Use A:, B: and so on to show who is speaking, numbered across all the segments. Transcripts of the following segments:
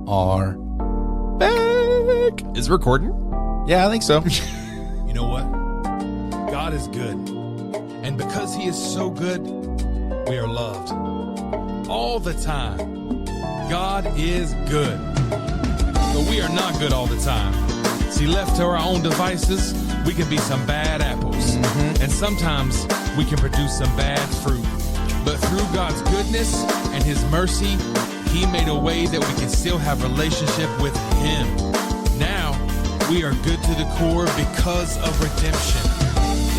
A: are back.
B: Is it recording?
A: Yeah, I think so.
B: You know what? God is good. And because he is so good, we are loved. All the time. God is good. But we are not good all the time. See, left to our own devices, we can be some bad apples. Mm-hmm. And sometimes we can produce some bad fruit. But through God's goodness and his mercy, he made a way that we can still have relationship with him. Now, we are good to the core because of redemption.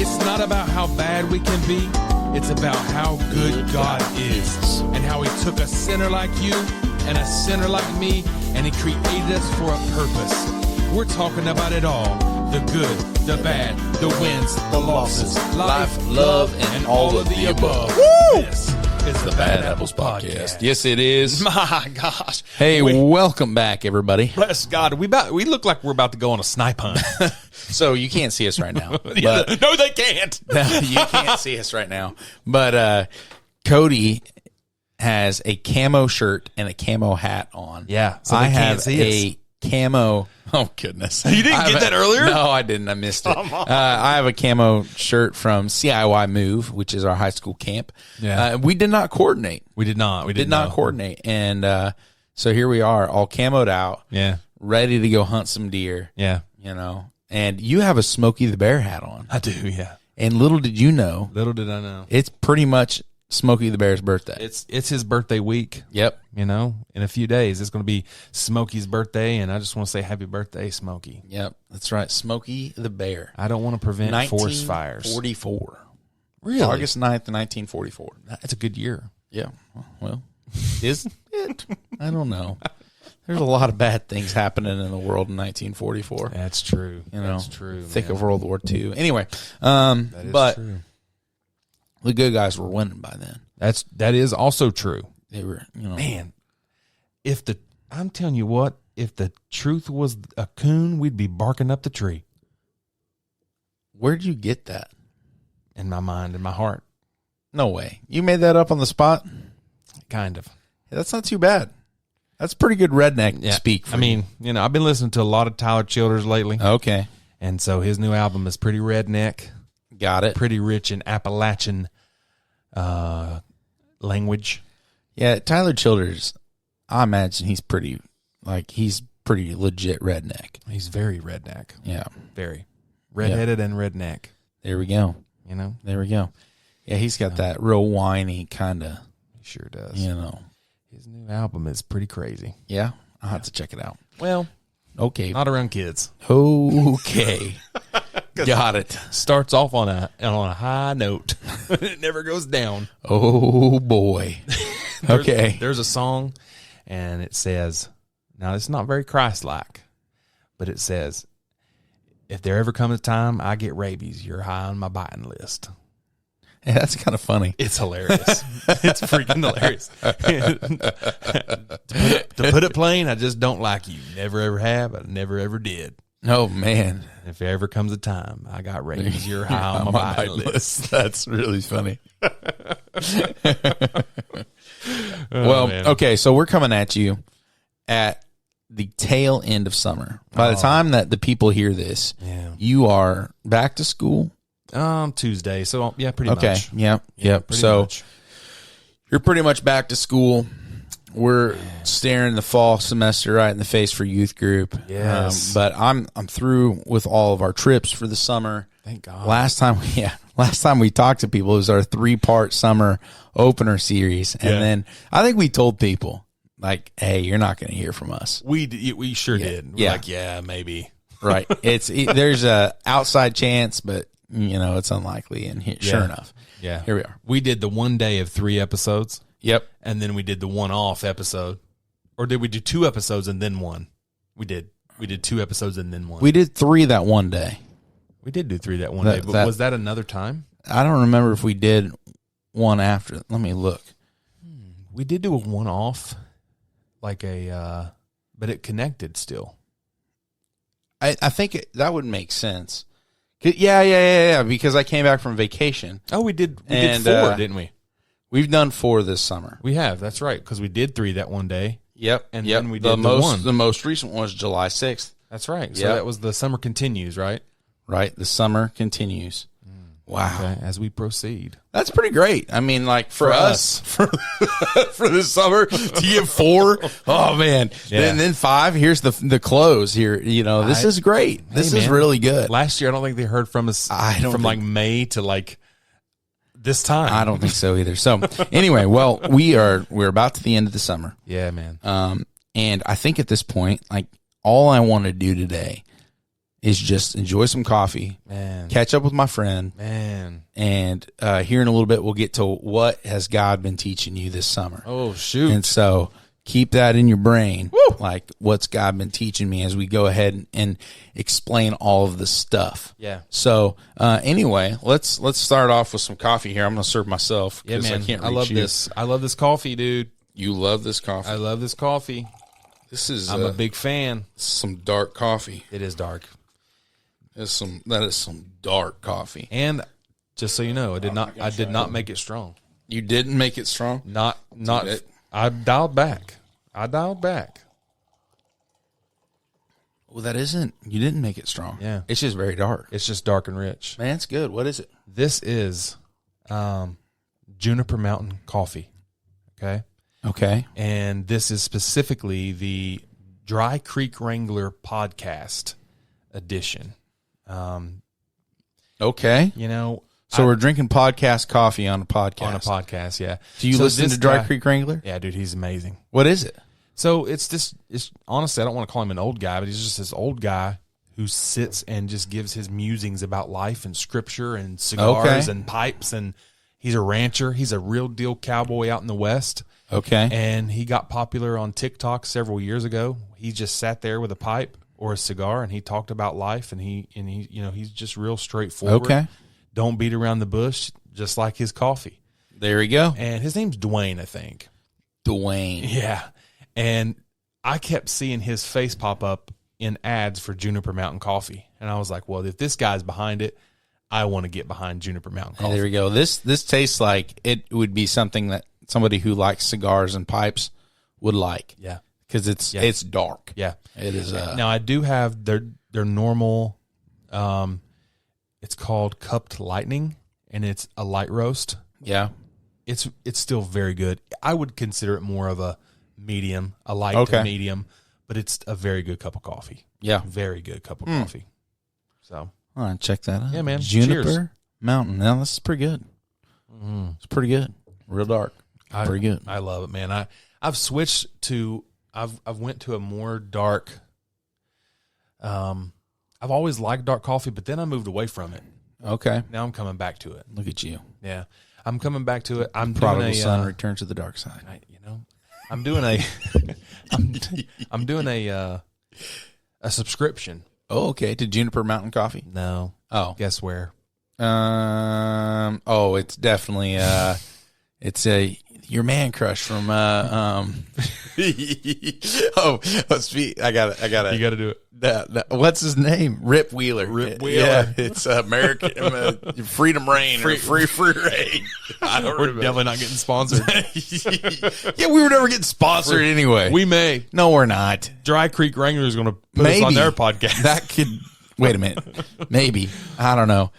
B: It's not about how bad we can be. It's about how good God is and how he took a sinner like you and a sinner like me, and he created us for a purpose. We're talking about it all. The good, the bad, the wins, the losses, life, love, and all of the above.
A: Woo!
B: This is the Bad Apples Podcast.
A: Yes, it is.
B: My gosh.
A: Hey, welcome back, everybody.
B: Bless God. We look like we're about to go on a snipe hunt.
A: So you can't see us right now. But
B: No, they can't.
A: you can't see us right now. But Cody has a camo shirt and a camo hat on.
B: Yeah, so
A: I
B: they can't
A: have
B: see
A: a camo. Oh, goodness.
B: You didn't get that earlier?
A: No, I didn't. I missed it. I have a camo shirt from CIY Move, which is our high school camp.
B: Yeah.
A: We did not coordinate.
B: We did not. We
A: did not coordinate. And so here we are, all camoed out.
B: Yeah.
A: Ready to go hunt some deer.
B: Yeah.
A: You know, and you have a Smokey the Bear hat on.
B: I do, yeah.
A: And little did you know,
B: Little did I know.
A: it's pretty much Smokey the Bear's birthday.
B: It's his birthday week.
A: Yep.
B: You know, in a few days, it's going to be Smokey's birthday, and I just want to say happy birthday, Smokey.
A: Yep. That's right. Smokey the Bear.
B: I don't want to prevent forest fires.
A: 1944.
B: Really?
A: August 9th, 1944.
B: That's a good year.
A: Yeah. Well, is it? I don't know. There's a lot of bad things happening in the world in 1944.
B: That's true.
A: You know,
B: that's true.
A: Thick
B: man.
A: of World War II. Anyway,
B: That is
A: but
B: true.
A: the good guys were winning by then.
B: That is also true.
A: They were, you know.
B: Man, I'm telling you what, if the truth was a coon, we'd be barking up the tree.
A: Where'd you get that?
B: In my mind, in my heart.
A: No way. You made that up on the spot?
B: Kind of.
A: That's not too bad. That's pretty good redneck speak. For
B: I mean, you know, I've been listening to a lot of Tyler Childers lately.
A: Okay.
B: And so his new album is pretty redneck.
A: Got it.
B: Pretty rich in Appalachian language.
A: Yeah, Tyler Childers, I imagine he's pretty legit redneck.
B: He's very redneck.
A: Yeah.
B: Very. Redheaded and redneck.
A: There we go.
B: You know?
A: There we go. Yeah, he's got that real whiny kind of.
B: He sure does.
A: You know.
B: His new album is pretty crazy.
A: Yeah? I'll have to check it out.
B: Well,
A: okay.
B: not around kids.
A: Okay. Got it.
B: Starts off on a high note. It never goes down.
A: Oh, boy. Okay.
B: There's a song, and it says, now it's not very Christ-like, but it says, if there ever comes a time I get rabies, you're high on my biting list.
A: Yeah, that's kind of funny.
B: It's hilarious. It's freaking hilarious. to put it plain, I just don't like you. Never ever have. I never ever did.
A: Oh, man.
B: If there ever comes a time I got rabies, you're high on my biting list.
A: That's really funny. Well,
B: man.
A: okay, so we're coming at you at the tail end of summer. By the time that the people hear this, you are back to school.
B: Tuesday. So yeah, pretty much.
A: Okay. Yep. So
B: much.
A: You're pretty much back to school. We're staring the fall semester right in the face for youth group.
B: Yes.
A: But I'm through with all of our trips for the summer.
B: Thank God.
A: Last time we talked to people, it was our 3-part summer opener series. And then I think we told people, like, hey, you're not going to hear from us.
B: We sure did. We're like, yeah, maybe.
A: Right. There's a outside chance, but you know, it's unlikely. And sure enough.
B: Yeah.
A: Here we are.
B: We did the one day of 3 episodes.
A: Yep.
B: And then we did the one-off episode. Or did we do 2 episodes and then 1? We did 2 episodes and then 1.
A: We did 3 that one day.
B: We did do 3 that one day, but was that another time?
A: I don't remember if we did one after. Let me look.
B: We did do a one-off, like but it connected still.
A: I think that would make sense. Yeah, because I came back from vacation.
B: Oh, we did 4, didn't we?
A: We've done 4 this summer.
B: We have, that's right, because we did 3 that one day.
A: Yep.
B: And
A: yep.
B: then we did the
A: most recent one was July 6th.
B: That's right. So that was the summer continues, right?
A: Right. The summer continues. Wow.
B: Okay, as we proceed.
A: That's pretty great. I mean, like for us for the summer to get 4. Oh man.
B: Yeah.
A: Then 5. Here's the close here. You know, this is great. This is really good.
B: Last year, I don't think they heard from us like May to like this time.
A: I don't think so either. So anyway, well, we're about to the end of the summer.
B: Yeah, man.
A: And I think at this point, like all I want to do today is just enjoy some coffee, catch up with my friend, and here in a little bit we'll get to what has God been teaching you this summer.
B: Oh, shoot.
A: And so keep that in your brain, like what's God been teaching me as we go ahead and explain all of the stuff.
B: Yeah.
A: So anyway, let's start off with some coffee here. I'm going to serve myself because I can't reach
B: love
A: you.
B: this. I love this coffee, dude.
A: You love this coffee.
B: I love this coffee. I'm a big fan.
A: Some dark coffee.
B: It is dark.
A: That is some dark coffee.
B: And just so you know, I did not make it strong.
A: You didn't make it strong?
B: Not I dialed back.
A: Well, you didn't make it strong.
B: Yeah.
A: It's just very dark.
B: It's just dark and rich.
A: Man, it's good. What is it?
B: This is Juniper Mountain coffee. Okay.
A: Okay.
B: And this is specifically the Dry Creek Wrangler podcast edition.
A: Okay.
B: You know,
A: so we're drinking podcast coffee on a podcast.
B: On a podcast, yeah.
A: Do you listen to Dry Creek Wrangler?
B: Yeah, dude, he's amazing.
A: What is it?
B: So it's honestly, I don't want to call him an old guy, but he's just this old guy who sits and just gives his musings about life and scripture and cigars and pipes. And he's a rancher. He's a real deal cowboy out in the West.
A: Okay.
B: And he got popular on TikTok several years ago. He just sat there with a pipe or a cigar, and he talked about life, and he you know, he's just real straightforward.
A: Okay.
B: Don't beat around the bush, just like his coffee.
A: There we go.
B: And his name's Dwayne, I think.
A: Dwayne.
B: Yeah. And I kept seeing his face pop up in ads for Juniper Mountain Coffee. And I was like, well, if this guy's behind it, I want to get behind Juniper Mountain Coffee.
A: Hey, there we go. This tastes like it would be something that somebody who likes cigars and pipes would like.
B: Yeah.
A: Because it's dark.
B: Yeah.
A: It is.
B: Now, I do have their normal, it's called Cupped Lightning, and it's a light roast.
A: Yeah.
B: It's still very good. I would consider it more of a medium, a light to medium, but it's a very good cup of coffee.
A: Yeah.
B: Very good cup of coffee. So.
A: All right, check that out.
B: Yeah, man.
A: Juniper
B: Cheers.
A: Mountain. Now, this is pretty good. It's pretty good. Real dark. Pretty good.
B: I love it, man. I've switched to... I've went to a more dark. I've always liked dark coffee, but then I moved away from it.
A: Okay.
B: Now I'm coming back to it.
A: Look at you.
B: Yeah, I'm coming back to it. I'm
A: Prodigal
B: doing a
A: son return to the dark side.
B: I'm doing a. I'm doing a subscription.
A: Oh, okay. To Juniper Mountain Coffee.
B: No.
A: Oh,
B: Guess where?
A: Oh, it's definitely it's your man crush from oh, I got it.
B: You got to do it.
A: What's his name? Rip Wheeler.
B: Rip Wheeler.
A: Yeah, it's American Freedom Reign or Free Reign. I don't
B: We're
A: remember.
B: definitely not getting sponsored.
A: Yeah, we were never getting sponsored anyway.
B: We may.
A: No, we're not.
B: Dry Creek Wrangler is going to put us on their podcast.
A: That could. Wait a minute. Maybe. I don't know.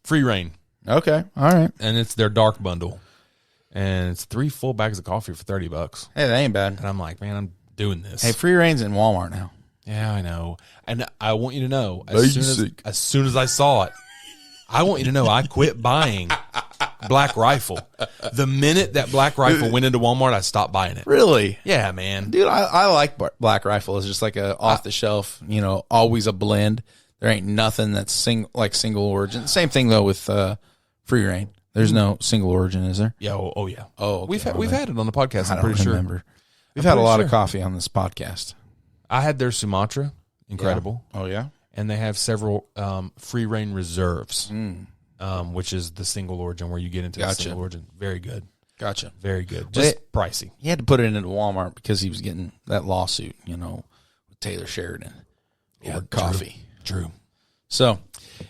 B: Free Reign.
A: Okay. All right.
B: And it's their dark bundle. And it's 3 full bags of coffee for $30.
A: Hey, that ain't bad.
B: And I'm like, man, I'm doing this.
A: Hey, Free Reign's in Walmart now.
B: Yeah, I know. And I want you to know, as soon as I saw it, I want you to know I quit buying Black Rifle. The minute that Black Rifle went into Walmart, I stopped buying it.
A: Really?
B: Yeah, man.
A: Dude, I like Black Rifle. It's just like a off the shelf, always a blend. There ain't nothing that's single origin. Same thing though with Free Reign. There's no single origin, is there?
B: Yeah. Oh yeah.
A: Oh, okay.
B: We've had it on the podcast. I'm
A: I
B: pretty
A: don't
B: sure.
A: remember. We've had a lot of coffee on this podcast.
B: I had their Sumatra, incredible.
A: Yeah. Oh yeah.
B: And they have several Free Reign reserves, which is the single origin where you get into the single origin. Very good.
A: Gotcha.
B: Very good. Just pricey.
A: He had to put it into Walmart because he was getting that lawsuit, with Taylor Sheridan over coffee.
B: True.
A: So,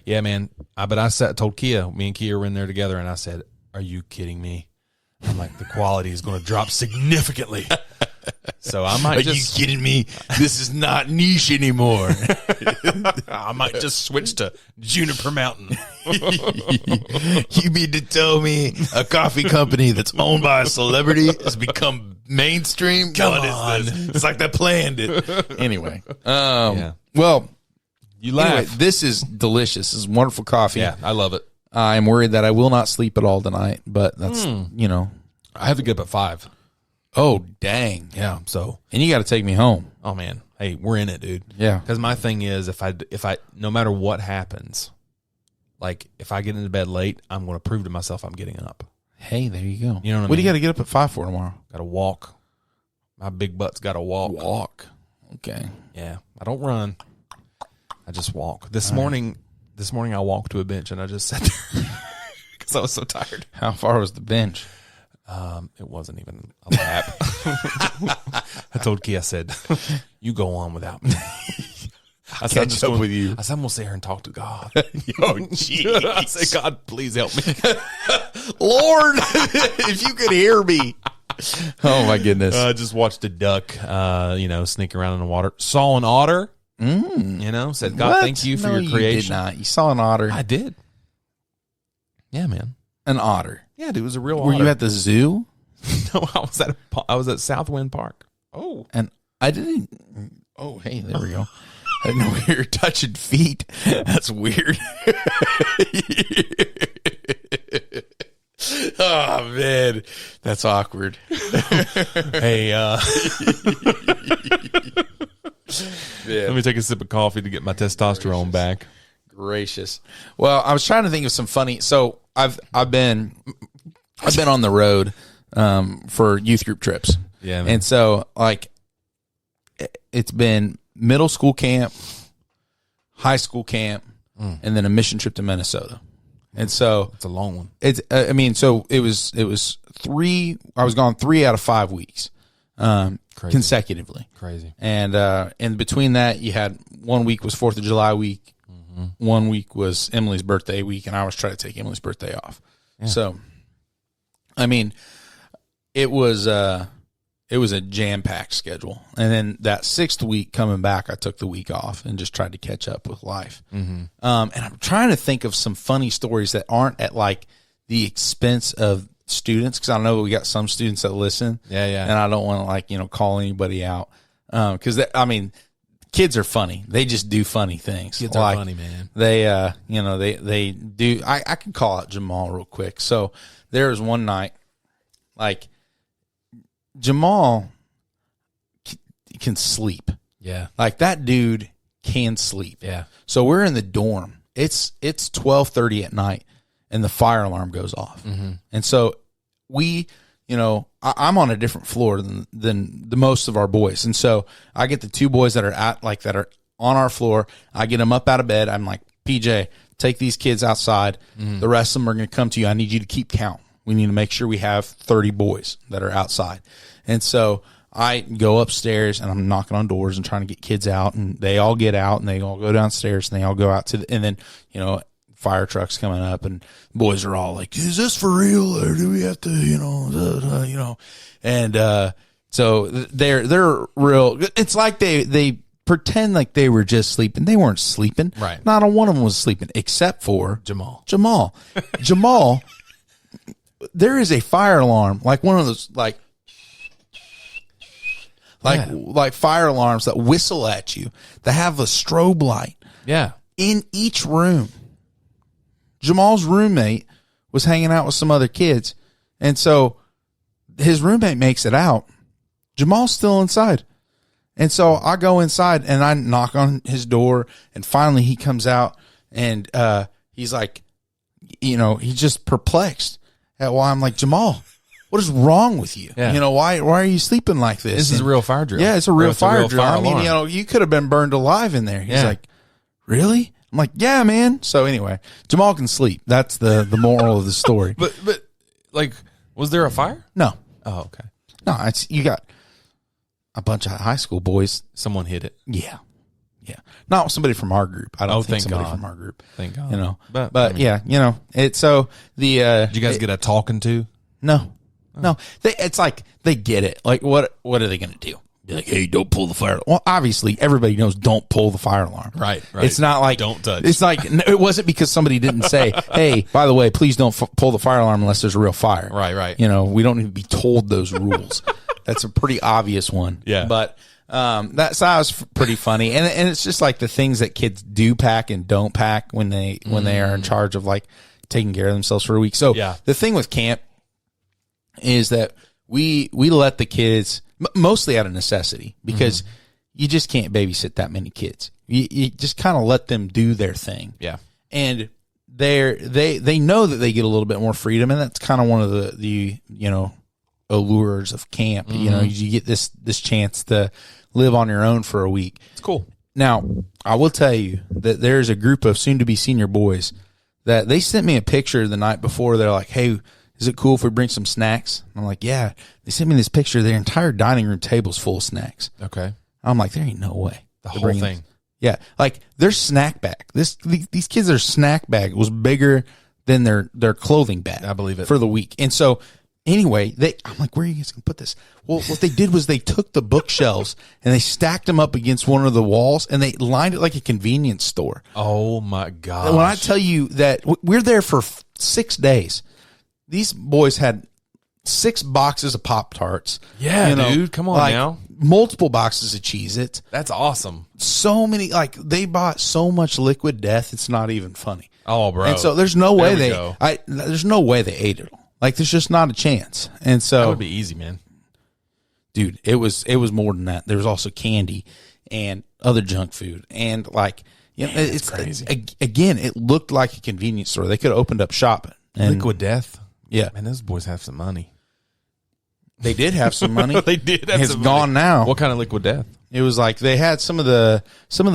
B: yeah, man. But I told Kia, me and Kia were in there together, and I said, "Are you kidding me?" I'm like, the quality is going to drop significantly. So I might
A: Are you kidding me? This is not niche anymore.
B: I might just switch to Juniper Mountain.
A: You mean to tell me a coffee company that's owned by a celebrity has become mainstream?
B: Come
A: what
B: on.
A: is this? It's like they planned it. Anyway.
B: Yeah.
A: Well,
B: You laugh.
A: anyway, this is delicious. This is wonderful coffee.
B: Yeah, I love it.
A: I'm worried that I will not sleep at all tonight, but that's,
B: I have to get up at 5.
A: oh, dang.
B: Yeah, so.
A: And you got to take me home.
B: Oh, man. Hey, we're in it, dude.
A: Yeah.
B: Because my thing is, if I, no matter what happens, like, if I get into bed late, I'm going to prove to myself I'm getting up.
A: Hey, there you go.
B: You know what I
A: What do
B: mean?
A: you got to get up at 5 for tomorrow?
B: Got to walk. My big butt's got to walk.
A: Walk. Okay.
B: Yeah, I don't run. I just walk. This morning I walked to a bench and I just sat there because I was so tired.
A: How far was the bench?
B: It wasn't even a lap. I told Key, I said, "You go on without me." I said,
A: Catch up with you.
B: I said, "I'm gonna sit here and talk to God."
A: Oh, jeez.
B: I said, "God, please help me,
A: Lord, if you could hear me." Oh, my goodness.
B: I just watched a duck, sneak around in the water. Saw an otter. Said, "God,
A: What?
B: thank you for
A: No,
B: your creation."
A: You did not. You saw an otter.
B: I did. Yeah, man.
A: An otter.
B: Yeah, dude, it was a real
A: Were
B: otter.
A: you at the zoo?
B: No, I was at Southwind Park. Oh,
A: And I didn't. Oh, hey, there we go. I didn't know we were touching feet. That's weird. Oh, man. That's awkward.
B: hey, let me take a sip of coffee to get my testosterone back.
A: Gracious. Well, I was trying to think of some funny. So I've been on the road for youth group trips.
B: Yeah, man.
A: And so like it's been middle school camp, high school camp, and then a mission trip to Minnesota. And so
B: It's a long one.
A: it's so it was 3. I was gone 3 out of 5 weeks consecutively.
B: Crazy.
A: And between that, you had 1 week was 4th of July week. 1 week was Emily's birthday week, and I was trying to take Emily's birthday off. Yeah. So, I mean, it was a jam-packed schedule. And then that 6th week coming back, I took the week off and just tried to catch up with life. And I'm trying to think of some funny stories that aren't at like the expense of students, because I know we got some students that listen.
B: Yeah.
A: And I don't want to call anybody out because kids are funny. They just do funny things.
B: Kids are funny, man.
A: They, they do. I can call out Jamal real quick. So there was one night, like Jamal can sleep.
B: Yeah.
A: Like that dude can sleep.
B: Yeah.
A: So we're in the dorm. It's 12:30 at night, and the fire alarm goes off. And so we, I'm on a different floor than the most of our boys. And so I get the 2 boys that are on our floor. I get them up out of bed. I'm like, PJ, take these kids outside. The rest of them are going to come to you. I need you to keep count. We need to make sure we have 30 boys that are outside. And so I go upstairs and I'm knocking on doors and trying to get kids out, and they all get out and they all go downstairs and they all go out and then, fire trucks coming up, and boys are all like, is this for real, or do we have to, and so they're real. It's like they pretend like they were just sleeping. They weren't sleeping.
B: Right.
A: Not a one of them was sleeping except for
B: Jamal.
A: Jamal, there is a fire alarm, like one of those like fire alarms that whistle at you, that have a strobe light.
B: Yeah.
A: In each room. Jamal's roommate was hanging out with some other kids, and so his roommate makes it out. Jamal's still inside. And so I go inside and I knock on his door, and finally he comes out, and he's like, he's just perplexed at why I'm like, Jamal, what is wrong with you?
B: Yeah.
A: Why are you sleeping like this?
B: This is a real fire drill.
A: Yeah, it's a real fire drill. I mean,
B: alarm.
A: you could have been burned alive in there. He's
B: Yeah.
A: like, really? I'm like, yeah, man. So anyway, Jamal can sleep. That's the moral of the story.
B: But like, was there a fire?
A: No,
B: Oh, okay.
A: no, you got a bunch of high school boys.
B: Someone hit it.
A: Yeah. Not somebody from our group. I don't think
B: thank
A: somebody
B: God.
A: from our group.
B: Thank God.
A: But I mean, yeah, it's so the.
B: Did you guys get a talking to?
A: No. No, it's like they get it. Like, what are they going to do? Be like, hey, don't pull the fire alarm. Well, obviously, everybody knows don't pull the fire alarm.
B: Right.
A: It's not like
B: don't touch.
A: It's like it wasn't because somebody didn't say, hey, by the way, please don't pull the fire alarm unless there's a real fire.
B: Right.
A: You know, we don't need to be told those rules. That's a pretty obvious one.
B: Yeah.
A: But that was pretty funny, and it's just like the things that kids do pack and don't pack when they are in charge of like taking care of themselves for a week. So the thing with camp is that we let the kids, mostly out of necessity, because you just can't babysit that many kids. You just kind of let them do their thing.
B: Yeah.
A: And they know that they get a little bit more freedom, and that's kind of one of the allures of camp. You know, you get this chance to live on your own for a week.
B: It's cool.
A: Now, I will tell you that there's a group of soon-to-be senior boys that they sent me a picture the night before. They're like, hey, is it cool if we bring some snacks? I'm like, yeah. They sent me this picture. Their entire dining room table's full of snacks.
B: Okay.
A: I'm like, there ain't no way.
B: The whole thing.
A: Yeah. Like, their snack bag. These kids' their snack bag was bigger than their clothing bag.
B: I believe it.
A: For the week. And so, anyway, I'm like, where are you guys going to put this? Well, what they did was they took the bookshelves and they stacked them up against one of the walls and they lined it like a convenience store.
B: Oh, my God.
A: When I tell you that we're there for 6 days, these boys had 6 boxes of Pop-Tarts.
B: Yeah, dude. Come on now.
A: Multiple boxes of Cheez-Its.
B: That's awesome.
A: So many, like, they bought so much Liquid Death, it's not even funny.
B: Oh, bro.
A: And so there's no way there's no way they ate it all. Like, there's just not a chance. And so
B: that would be easy, man.
A: Dude, it was more than that. There was also candy and other junk food, and like, you know, it's crazy. Again, it looked like a convenience store. They could have opened up shop. And,
B: Liquid Death.
A: Yeah,
B: man, those boys have some money.
A: They did have some money.
B: They did. Have
A: it's
B: some
A: gone
B: money.
A: now.
B: What kind of Liquid Death?
A: It was like they had some of the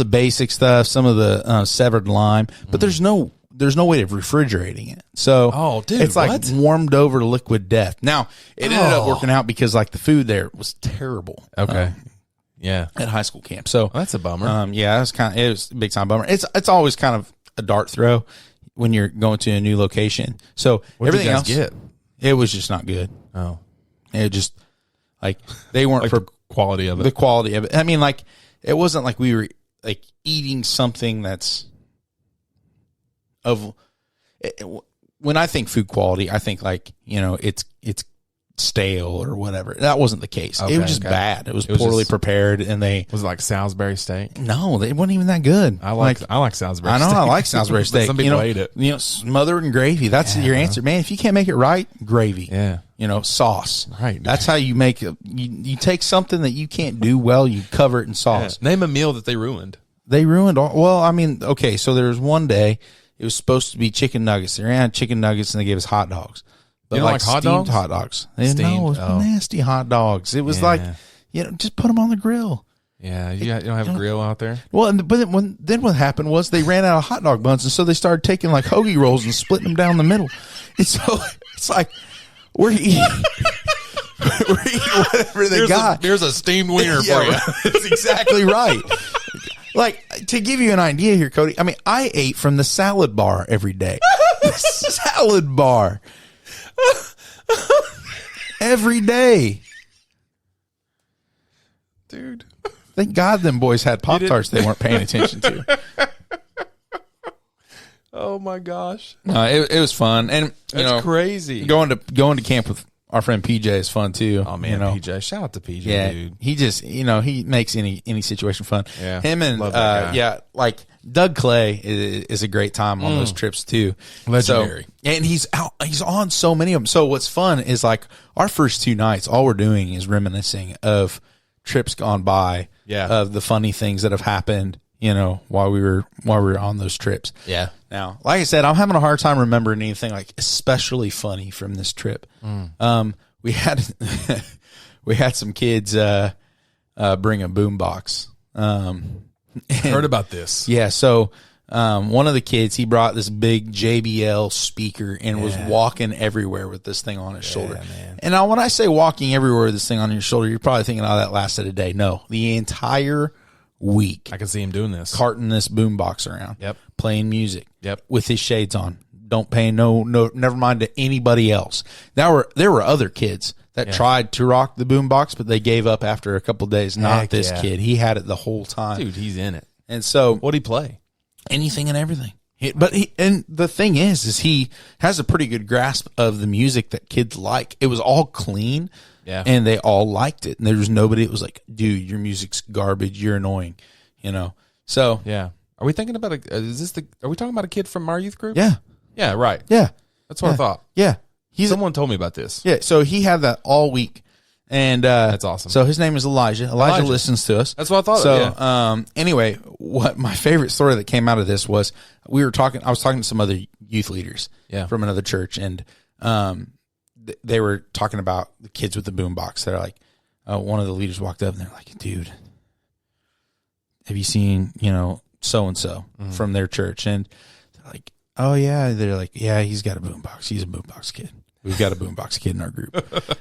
A: basic stuff, some of the severed lime, but there's no way of refrigerating it. So
B: dude,
A: it's like warmed over Liquid Death. Now it ended up working out because like the food there was terrible.
B: Okay. Yeah.
A: At high school camp. So
B: that's a bummer.
A: Yeah, it was a big time bummer. It's always kind of a dart throw when you're going to a new location. So everything else, it was just not good.
B: Oh.
A: It just like they weren't
B: like
A: for
B: the quality of it.
A: The quality of it. I mean, like it wasn't like we were like eating something that's when I think food quality, I think like, you know, it's stale or whatever. That wasn't the case.
B: Okay,
A: it was just bad. It was poorly prepared, and
B: was it like Salisbury steak?
A: No, they wasn't even that good.
B: I like Salisbury.
A: I know
B: steak.
A: I like Salisbury steak.
B: Some people ate it.
A: You know, smothered in gravy. That's your answer, man. If you can't make it right, gravy.
B: Yeah.
A: You know, sauce.
B: Right.
A: That's how you make it. You take something that you can't do well, you cover it in sauce.
B: Yeah. Name a meal that they ruined.
A: They ruined all. Well, I mean, okay, so there was one day it was supposed to be chicken nuggets. They ran chicken nuggets and they gave us hot dogs. But
B: you don't like hot dogs?
A: Hot dogs. No, it was nasty hot dogs. It was like, you know, just put them on the grill.
B: Yeah, you don't have a grill out there.
A: Well, but then what happened was they ran out of hot dog buns, and so they started taking like hoagie rolls and splitting them down the middle. And so it's like we're eating whatever they got.
B: There's a steamed wiener for you.
A: That's exactly right. Like, to give you an idea here, Cody, I mean, I ate from the salad bar every day. The salad bar. Every day.
B: Dude.
A: Thank God them boys had Pop-Tarts they weren't paying attention to.
B: Oh, my gosh.
A: It was fun. And,
B: That's crazy.
A: Going to camp with our friend PJ is fun, too.
B: Oh, man, PJ. Shout out to PJ, dude.
A: He just, he makes any situation fun.
B: Yeah.
A: Him and, like Doug Clay is a great time on those trips, too.
B: Legendary.
A: So, and he's on so many of them. So what's fun is like our first 2 nights, all we're doing is reminiscing of trips gone by, of the funny things that have happened, while we were on those trips.
B: Yeah.
A: Now, like I said, I'm having a hard time remembering anything like especially funny from this trip. We had we had some kids bring a boombox.
B: Heard about this?
A: Yeah. So one of the kids, he brought this big JBL speaker and was walking everywhere with this thing on his shoulder. Man. And now, when I say walking everywhere with this thing on your shoulder, you're probably thinking, "Oh, that lasted a day." No, the entire week.
B: I can see him doing this,
A: carting this boombox around.
B: Yep.
A: Playing music.
B: Yep.
A: With his shades on, don't pay never mind to anybody else. There were other kids that tried to rock the boombox, but they gave up after a couple of days. Not this kid. He had it the whole time.
B: Dude, he's in it.
A: And so,
B: what'd he play?
A: Anything and everything. And the thing is he has a pretty good grasp of the music that kids like. It was all clean, and they all liked it. And there was nobody that was like, dude, your music's garbage. You're annoying, So
B: yeah, are we thinking about are we talking about a kid from our youth group?
A: Yeah,
B: yeah, right.
A: Yeah,
B: that's what I thought.
A: Yeah,
B: someone told me about this.
A: Yeah, so he had that all week. And
B: that's awesome.
A: So his name is Elijah. Elijah listens to us.
B: That's what I thought.
A: So, anyway, what my favorite story that came out of this was I was talking to some other youth leaders from another church, and they were talking about the kids with the boombox. They're like, one of the leaders walked up and they're like, dude, have you seen, so and so from their church? And they're like, oh yeah. They're like, yeah, he's got a boombox. He's a boombox kid. We've got a boombox kid in our group.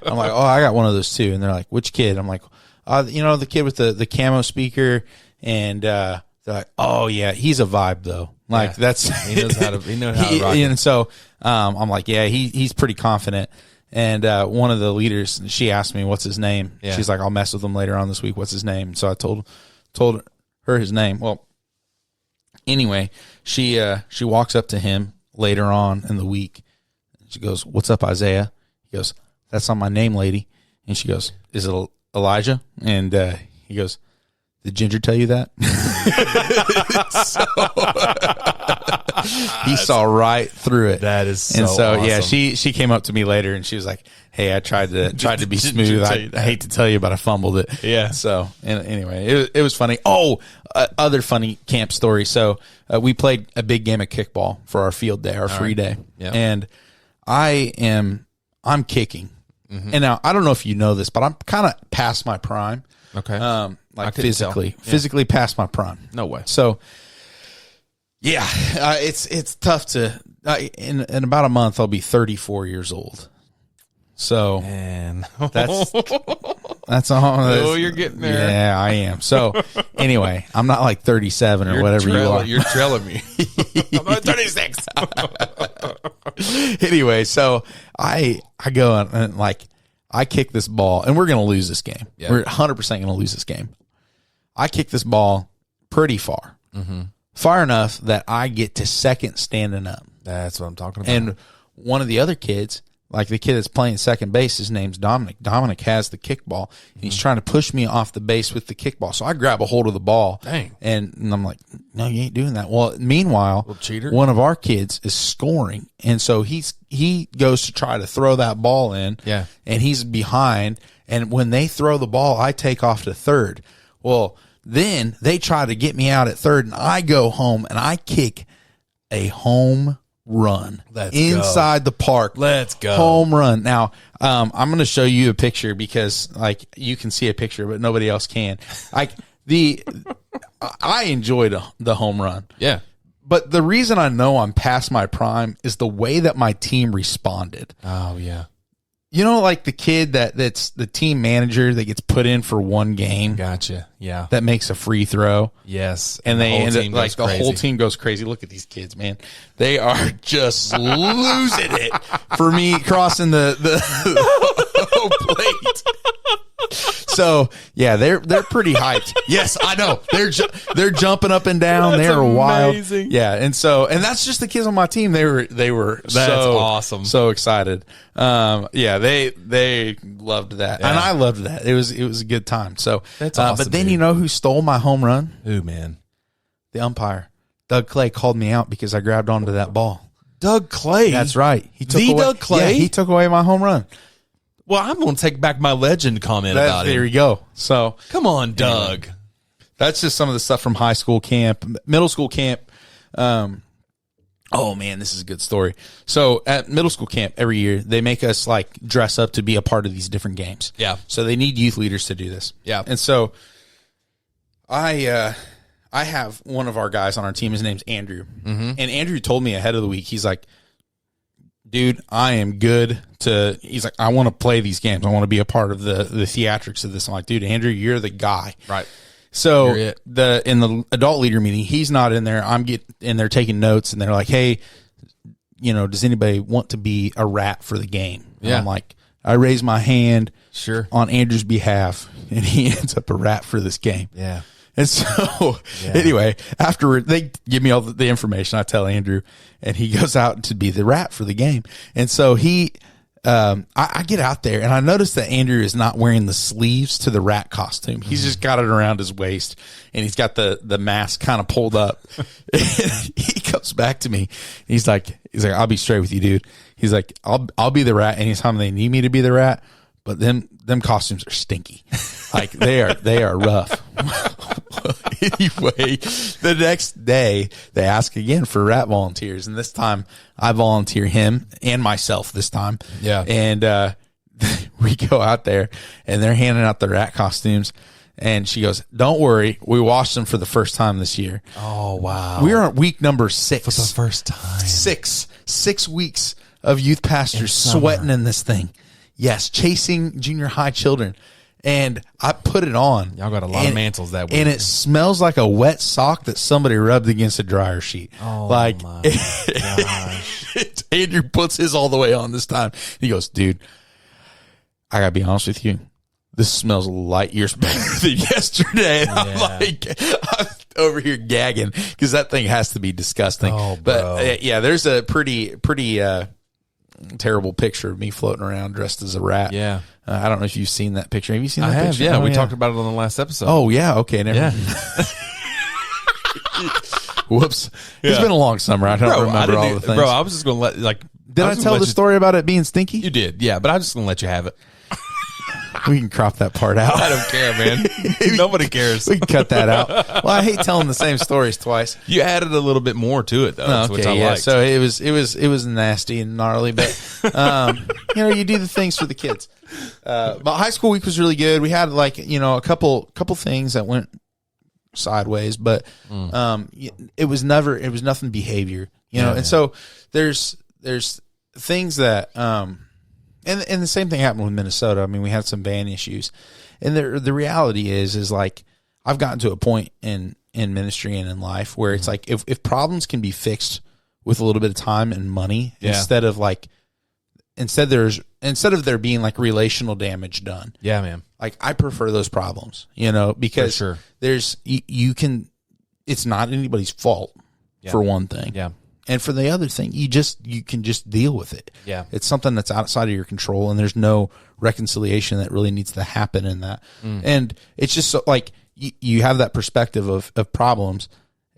A: I'm like, oh, I got one of those too. And they're like, which kid? I'm like, the kid with the camo speaker. And they're like, oh yeah, he's a vibe though. Like that's
B: he knows how to rock it.
A: And so I'm like, yeah, he's pretty confident. And one of the leaders, she asked me, what's his name? Yeah. She's like, I'll mess with him later on this week. What's his name? So I told her his name. Well, anyway, she walks up to him later on in the week. She goes, what's up, Isaiah? He goes, that's not my name, lady. And she goes, is it Elijah? And he goes, did Ginger tell you that? He saw right through it.
B: That is so
A: awesome.
B: Yeah,
A: she came up to me later and she was like, hey, I tried to be smooth. I hate to tell you, but I fumbled it.
B: Yeah.
A: So anyway, it was funny. Oh, other funny camp story. So we played a big game of kickball for our field day, our free day.
B: Yeah.
A: And I'm kicking. Mm-hmm. And now I don't know if you know this, but I'm kind of past my prime.
B: Okay.
A: Like physically past my prime.
B: No way.
A: So yeah, it's tough to, in about a month, I'll be 34 years old. So
B: man,
A: that's all.
B: Oh, you're getting there.
A: Yeah, I am. So anyway, I'm not like 37 or whatever you are.
B: You're trailing me.
A: I'm not 36. Anyway, so I go and like I kick this ball, and we're going to lose this game. Yeah. We're 100% going to lose this game. I kick this ball pretty far, far enough that I get to second standing up.
B: That's what I'm talking about.
A: And one of the other kids, like the kid that's playing second base, his name's Dominic. Dominic has the kickball, and he's trying to push me off the base with the kickball. So I grab a hold of the ball.
B: Dang.
A: And I'm like, no, you ain't doing that. Well, meanwhile,
B: little cheater.
A: One of our kids is scoring, and so he goes to try to throw that ball in.
B: Yeah.
A: And he's behind, and when they throw the ball, I take off to third. Well, then they try to get me out at third, and I go home, and I kick a home run inside the park.
B: Let's go.
A: Home run. Now, I'm going to show you a picture because like you can see a picture, but nobody else can. Like I enjoyed the home run.
B: Yeah.
A: But the reason I know I'm past my prime is the way that my team responded.
B: Oh yeah.
A: You know, like the kid that's the team manager that gets put in for one game.
B: Gotcha. Yeah.
A: That makes a free throw.
B: Yes.
A: And they end up like the whole team goes crazy. Look at these kids, man. They are just losing it for me crossing the plate. So yeah, they're pretty hyped. Yes, I know. They're jumping up and down. They're
B: amazing.
A: Wild. Yeah, and that's just the kids on my team. They were so
B: awesome,
A: so excited. Yeah, they loved that, and I loved that. It was a good time. So
B: that's awesome.
A: But then you know who stole my home run?
B: Who, man?
A: The umpire, Doug Clay, called me out because I grabbed onto that ball.
B: Doug Clay.
A: That's right.
B: Doug Clay.
A: Yeah, he took away my home run.
B: Well, I'm going to take back my legend comment about it.
A: There you go. So
B: come on, Doug.
A: Anyway, that's just some of the stuff from high school camp, middle school camp. Oh man, this is a good story. So at middle school camp every year, they make us like dress up to be a part of these different games.
B: Yeah.
A: So they need youth leaders to do this.
B: Yeah.
A: And so I have one of our guys on our team. His name's Andrew. Mm-hmm. And Andrew told me ahead of the week, he's like, dude, I am good he's like, I want to play these games. I want to be a part of the theatrics of this. I'm like, dude, Andrew, you're the guy.
B: Right.
A: So in the adult leader meeting, he's not in there. I'm in there taking notes, and they're like, hey, does anybody want to be a rat for the game? And
B: Yeah.
A: I'm like, I raise my hand
B: Sure.
A: on Andrew's behalf, and he ends up a rat for this game.
B: Yeah.
A: And so anyway, afterward, they give me all the information. I tell Andrew, and he goes out to be the rat for the game. And so I get out there, and I notice that Andrew is not wearing the sleeves to the rat costume. He's just got it around his waist, and he's got the mask kind of pulled up. He comes back to me. He's like, I'll be straight with you, dude. He's like, I'll be the rat anytime they need me to be the rat, but them costumes are stinky. Like they are rough. Anyway, the next day they ask again for rat volunteers, and this time I volunteer him and myself this time.
B: Yeah.
A: And we go out there, and they're handing out the rat costumes, and she goes, "Don't worry, we washed them for the first time this year."
B: Oh, wow.
A: We're on week number 6.
B: For the first time.
A: 6 weeks of youth pastors sweating in this thing. Yes, chasing junior high children. And I put it on.
B: Y'all got a lot of mantles that week.
A: And it smells like a wet sock that somebody rubbed against a dryer sheet.
B: Oh,
A: like,
B: my gosh.
A: Andrew puts his all the way on this time. He goes, "Dude, I got to be honest with you. This smells light years better than yesterday." And I'm over here gagging because that thing has to be disgusting.
B: Oh,
A: but there's a pretty terrible picture of me floating around dressed as a rat.
B: Yeah.
A: I don't know if you've seen that picture. Have you seen that
B: I have,
A: picture?
B: yeah.
A: Oh,
B: We talked about it on the last episode.
A: Oh, yeah. Okay. Never mind. Whoops. It's been a long summer. I don't remember all the things.
B: Bro, I was just going to let,
A: Did I tell the story about it being stinky?
B: You did, yeah, but I'm just going to let you have it.
A: We can crop that part out.
B: I don't care, man. Nobody cares.
A: We can cut that out. Well, I hate telling the same stories twice.
B: You added a little bit more to it, though, which I liked.
A: So it was nasty and gnarly, but you do the things for the kids. But high school week was really good. We had a couple things that went sideways, but it was nothing behavior, and so there's things that and the same thing happened with Minnesota. I mean, we had some van issues, and the reality is like I've gotten to a point in ministry and in life where it's like if problems can be fixed with a little bit of time and money instead of there being like relational damage done.
B: Yeah, man.
A: Like I prefer those problems, because
B: For sure.
A: there's it's not anybody's fault for one thing.
B: Yeah.
A: And for the other thing, you can just deal with it.
B: Yeah.
A: It's something that's outside of your control, and there's no reconciliation that really needs to happen in that. And it's just so, like you have that perspective of problems.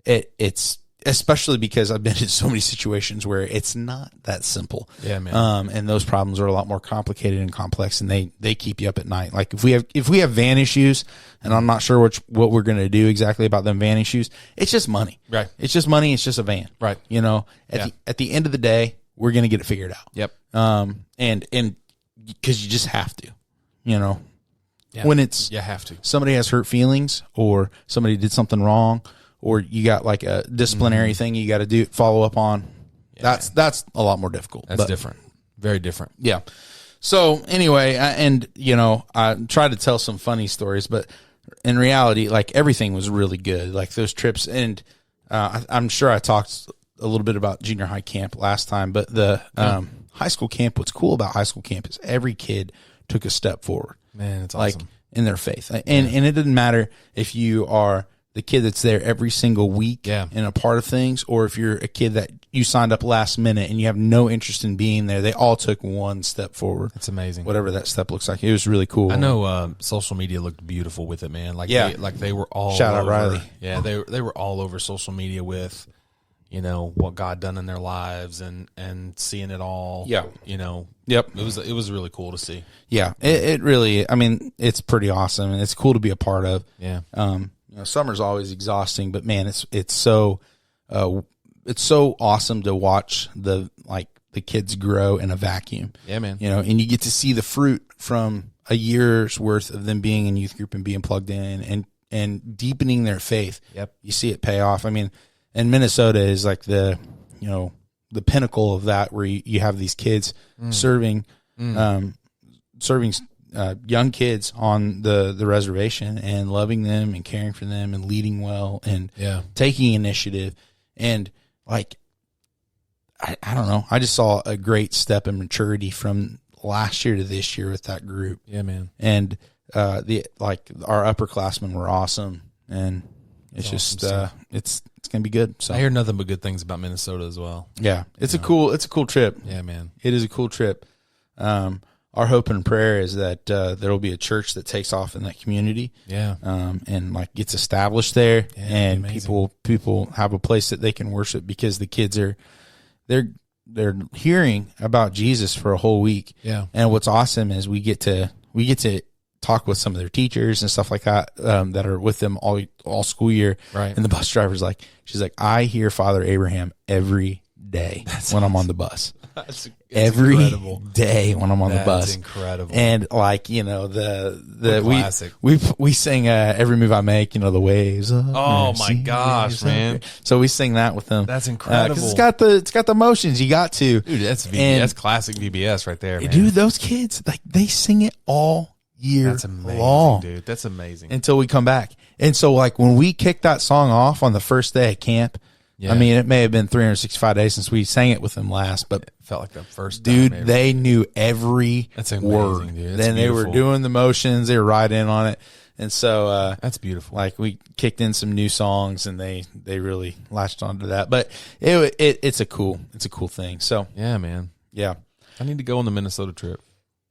A: It's especially because I've been in so many situations where it's not that simple.
B: Yeah, man.
A: And those problems are a lot more complicated and complex, and they keep you up at night. Like if we have van issues, and I'm not sure what we're going to do exactly about them van issues, it's just money.
B: Right.
A: It's just money. It's just a van.
B: Right.
A: At the end of the day, we're going to get it figured out.
B: Yep.
A: And because you just have to, when it's
B: you have to.
A: somebody has hurt feelings or somebody did something wrong, or you got like a disciplinary thing you got to follow up on. Yeah. That's a lot more difficult.
B: That's different. Very different.
A: Yeah. So anyway, I tried to tell some funny stories, but in reality, like everything was really good. Like those trips, and I'm sure I talked a little bit about junior high camp last time, but the high school camp, what's cool about high school camp is every kid took a step forward.
B: Man, it's awesome.
A: Like in their faith. And it doesn't matter if you are the kid that's there every single week and a part of things, or if you're a kid that you signed up last minute and you have no interest in being there. They all took one step forward.
B: It's amazing.
A: Whatever that step looks like. It was really cool.
B: I know social media looked beautiful with it, man. Like they were all
A: shout out
B: over.
A: Riley.
B: Yeah, they were all over social media with, what God done in their lives and seeing it all.
A: Yeah.
B: Yep. It was really cool to see.
A: Yeah. It really, I mean, it's pretty awesome, and it's cool to be a part of.
B: Yeah.
A: Summer's always exhausting, but man, it's so awesome to watch the kids grow in a vacuum.
B: Yeah, man.
A: And you get to see the fruit from a year's worth of them being in youth group and being plugged in and deepening their faith.
B: Yep.
A: You see it pay off. I mean, and Minnesota is like the pinnacle of that, where you have these kids serving young kids on the reservation and loving them and caring for them and leading well and taking initiative. And like, I don't know. I just saw a great step in maturity from last year to this year with that group.
B: Yeah, man.
A: And our upperclassmen were awesome, and it's just it's gonna be good. So
B: I hear nothing but good things about Minnesota as well.
A: Yeah, it's a cool trip.
B: Yeah, man.
A: It is a cool trip. Our hope and prayer is that there will be a church that takes off in that community.
B: Yeah.
A: And like gets established there,
B: Yeah,
A: and people have a place that they can worship, because the kids they're hearing about Jesus for a whole week.
B: Yeah.
A: And what's awesome is we get to talk with some of their teachers and stuff like that, that are with them all school year.
B: Right.
A: And the bus driver's she's like, I hear Father Abraham every day when I'm on the bus.
B: That's
A: every
B: incredible.
A: Day when I'm on the bus.
B: That's incredible.
A: And the
B: classic.
A: we sing Every Move I Make, the waves.
B: Oh my gosh, man.
A: So we sing that with them.
B: That's incredible.
A: 'Cause it's got the emotions. You got to.
B: Dude, that's classic VBS right there, man.
A: Dude, those kids, they sing it all year
B: That's amazing,
A: long.
B: dude. That's amazing.
A: Until we come back. And so when we kicked that song off on the first day at camp,
B: Yeah.
A: I mean, it may have been 365 days since we sang it with them last, but
B: it felt like the first
A: dude,
B: time
A: they knew every
B: That's amazing,
A: word.
B: dude. That's
A: Then
B: beautiful.
A: they were doing the motions, they were right in on it. And so
B: that's beautiful.
A: Like we kicked in some new songs, and they really latched onto that. But it's a cool thing. So
B: yeah, man.
A: Yeah.
B: I need to go on the Minnesota trip.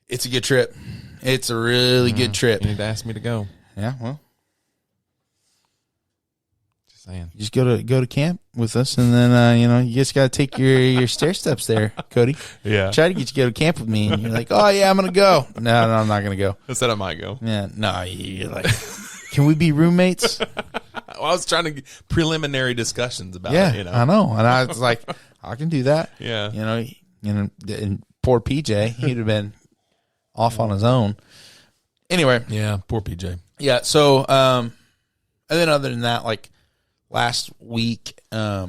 A: It's a good trip. It's a really good trip.
B: You need to ask me to go.
A: Yeah, well,
B: just saying.
A: You just go to camp with us, and then you just got to take your stair steps there, Cody.
B: Yeah.
A: Try to get you to go to camp with me, and you're like, oh yeah, I'm gonna go. No, I'm not gonna go.
B: I said I might go.
A: Yeah, no, you're like, can we be roommates?
B: Well, I was trying to get preliminary discussions about it.
A: I know, and I was like, I can do that.
B: Yeah.
A: And poor PJ, he'd have been off on his own. Anyway.
B: Yeah, poor PJ.
A: Yeah, so and then other than that, like last week, I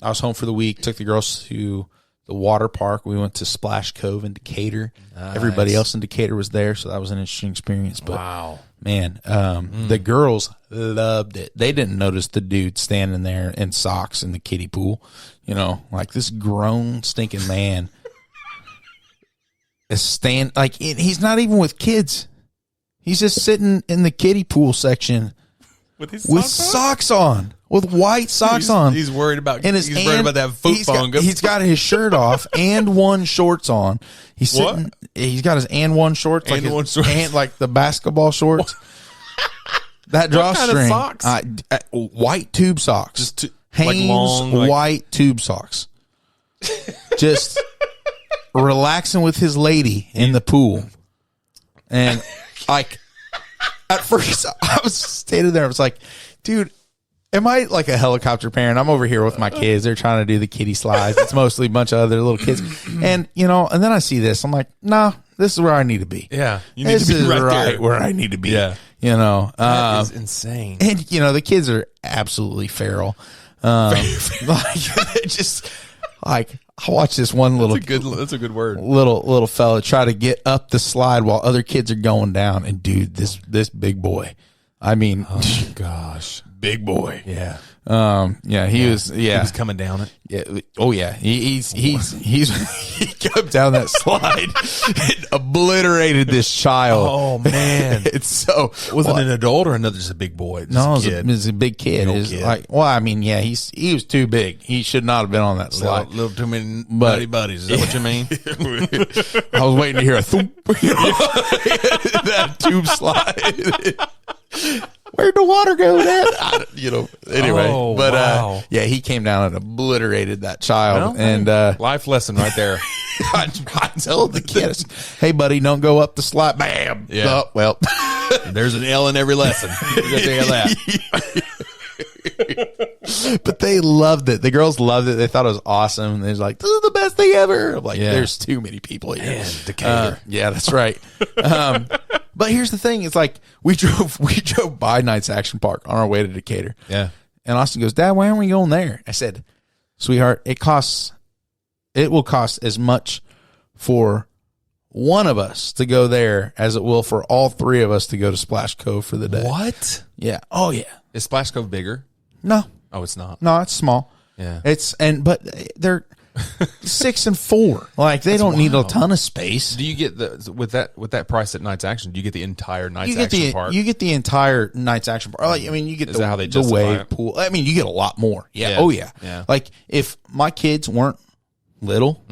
A: was home for the week, took the girls to the water park. We went to Splash Cove in Decatur.
B: Nice.
A: Everybody else in Decatur was there, so that was an interesting experience. But
B: wow.
A: Man, the girls loved it. They didn't notice the dude standing there in socks in the kiddie pool. Like this grown stinking man is he's not even with kids. He's just sitting in the kiddie pool section
B: with
A: socks on, with white socks on.
B: He's worried about
A: worried
B: about that foot phone.
A: He's got his shirt off and one shorts on. He's sitting. What? He's got his and one shorts, like the basketball shorts. That drawstring.
B: What kind of socks?
A: White tube socks.
B: Just
A: Hanes
B: long,
A: white tube socks. Just relaxing with his lady in the pool, and at first I was standing there. I was like, dude, am I like a helicopter parent? I'm over here with my kids. They're trying to do the kiddie slides. It's mostly a bunch of other little kids. And, and then I see this. I'm like, nah, this is where I need to be.
B: Yeah. You need to be right
A: where I need to be.
B: Yeah.
A: That
B: is insane.
A: And, the kids are absolutely feral. Just like, I watched this one little.
B: That's a good word.
A: Little fella try to get up the slide while other kids are going down. And dude, this big boy. I mean,
B: oh gosh,
A: big boy.
B: Yeah.
A: He was
B: coming down it.
A: Yeah. Oh yeah. He came down that slide and obliterated this child.
B: Oh man.
A: It's so
B: was it an adult or another just a big boy?
A: No, it was a big kid. He was too big. He should not have been on that slide.
B: Little too many buddies. Is that what you mean?
A: I was waiting to hear a thump, that tube slide. Where'd the water go, Dad? Anyway. Wow. He came down and obliterated that child. And
B: life lesson right there.
A: I told the kids, hey, buddy, don't go up the slide. Bam.
B: Yeah.
A: Oh, well.
B: There's an L in every lesson. You got to hear that.
A: But they loved it. The girls loved it. They thought it was awesome. They was like, this is the best thing ever. I'm like, there's too many people here.
B: Man, Decatur.
A: Yeah, that's right. But here's the thing. It's like we drove by Knights Action Park on our way to Decatur.
B: Yeah.
A: And Austin goes, Dad, why aren't we going there? I said, sweetheart, it will cost as much for one of us to go there as it will for all three of us to go to Splash Cove for the day.
B: What?
A: Yeah. Oh yeah.
B: Is Splash Cove bigger?
A: No.
B: Oh, it's not.
A: No, it's small.
B: Yeah.
A: But they're 6 and 4. Like they don't need a ton of space.
B: Do you get with that price at Night's Action? Do you get the entire Night's Action park?
A: You get the entire Night's Action park. Like, I mean, you get the wave pool. I mean, you get a lot more. Yeah. Oh yeah. Like if my kids weren't little,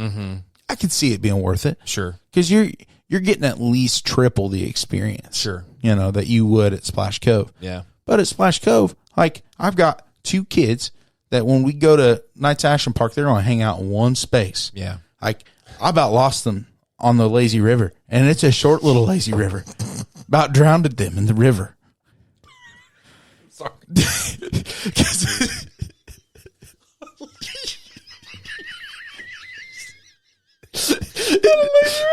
A: I could see it being worth it.
B: Sure.
A: Because you're getting at least triple the experience.
B: Sure.
A: That you would at Splash Cove.
B: Yeah.
A: But at Splash Cove, like I've got 2 kids that when we go to Night's Action Park, they're going to hang out in one space.
B: Yeah.
A: Like I about lost them on the lazy river, and it's a short little lazy river. About drowned them in the river.
B: Sorry.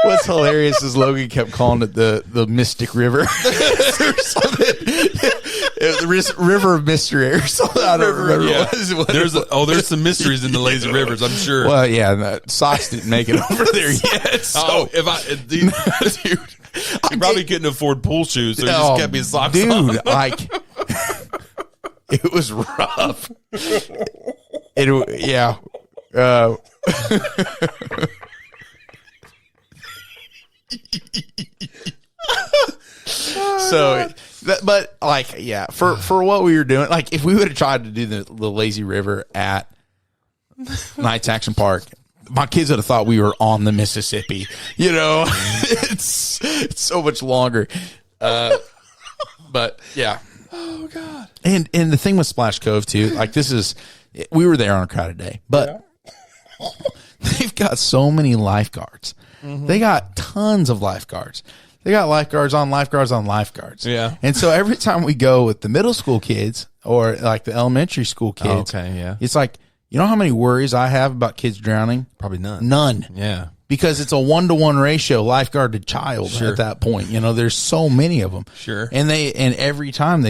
A: What's hilarious is Logan kept calling it the Mystic River or something. The River of Mystery or something. I don't remember what
B: there's some mysteries in the lazy rivers, I'm sure.
A: Well, yeah, socks didn't make it over there yet. So
B: dude, I probably couldn't afford pool shoes, so he just kept his socks on.
A: Dude, like it was rough. Yeah. So, but like, yeah, for what we were doing, like if we would have tried to do the lazy river at Night's Action Park, my kids would have thought we were on the Mississippi. It's so much longer. But yeah.
B: Oh God.
A: And the thing with Splash Cove too, like we were there on a crowded day, but they've got so many lifeguards. They got tons of lifeguards. They got lifeguards on lifeguards on lifeguards.
B: Yeah.
A: And so every time we go with the middle school kids or like the elementary school kids, it's like, you know how many worries I have about kids drowning?
B: Probably none.
A: None.
B: Yeah.
A: Because it's a 1-to-1 ratio, lifeguard to child at that point. There's so many of them.
B: Sure.
A: And every time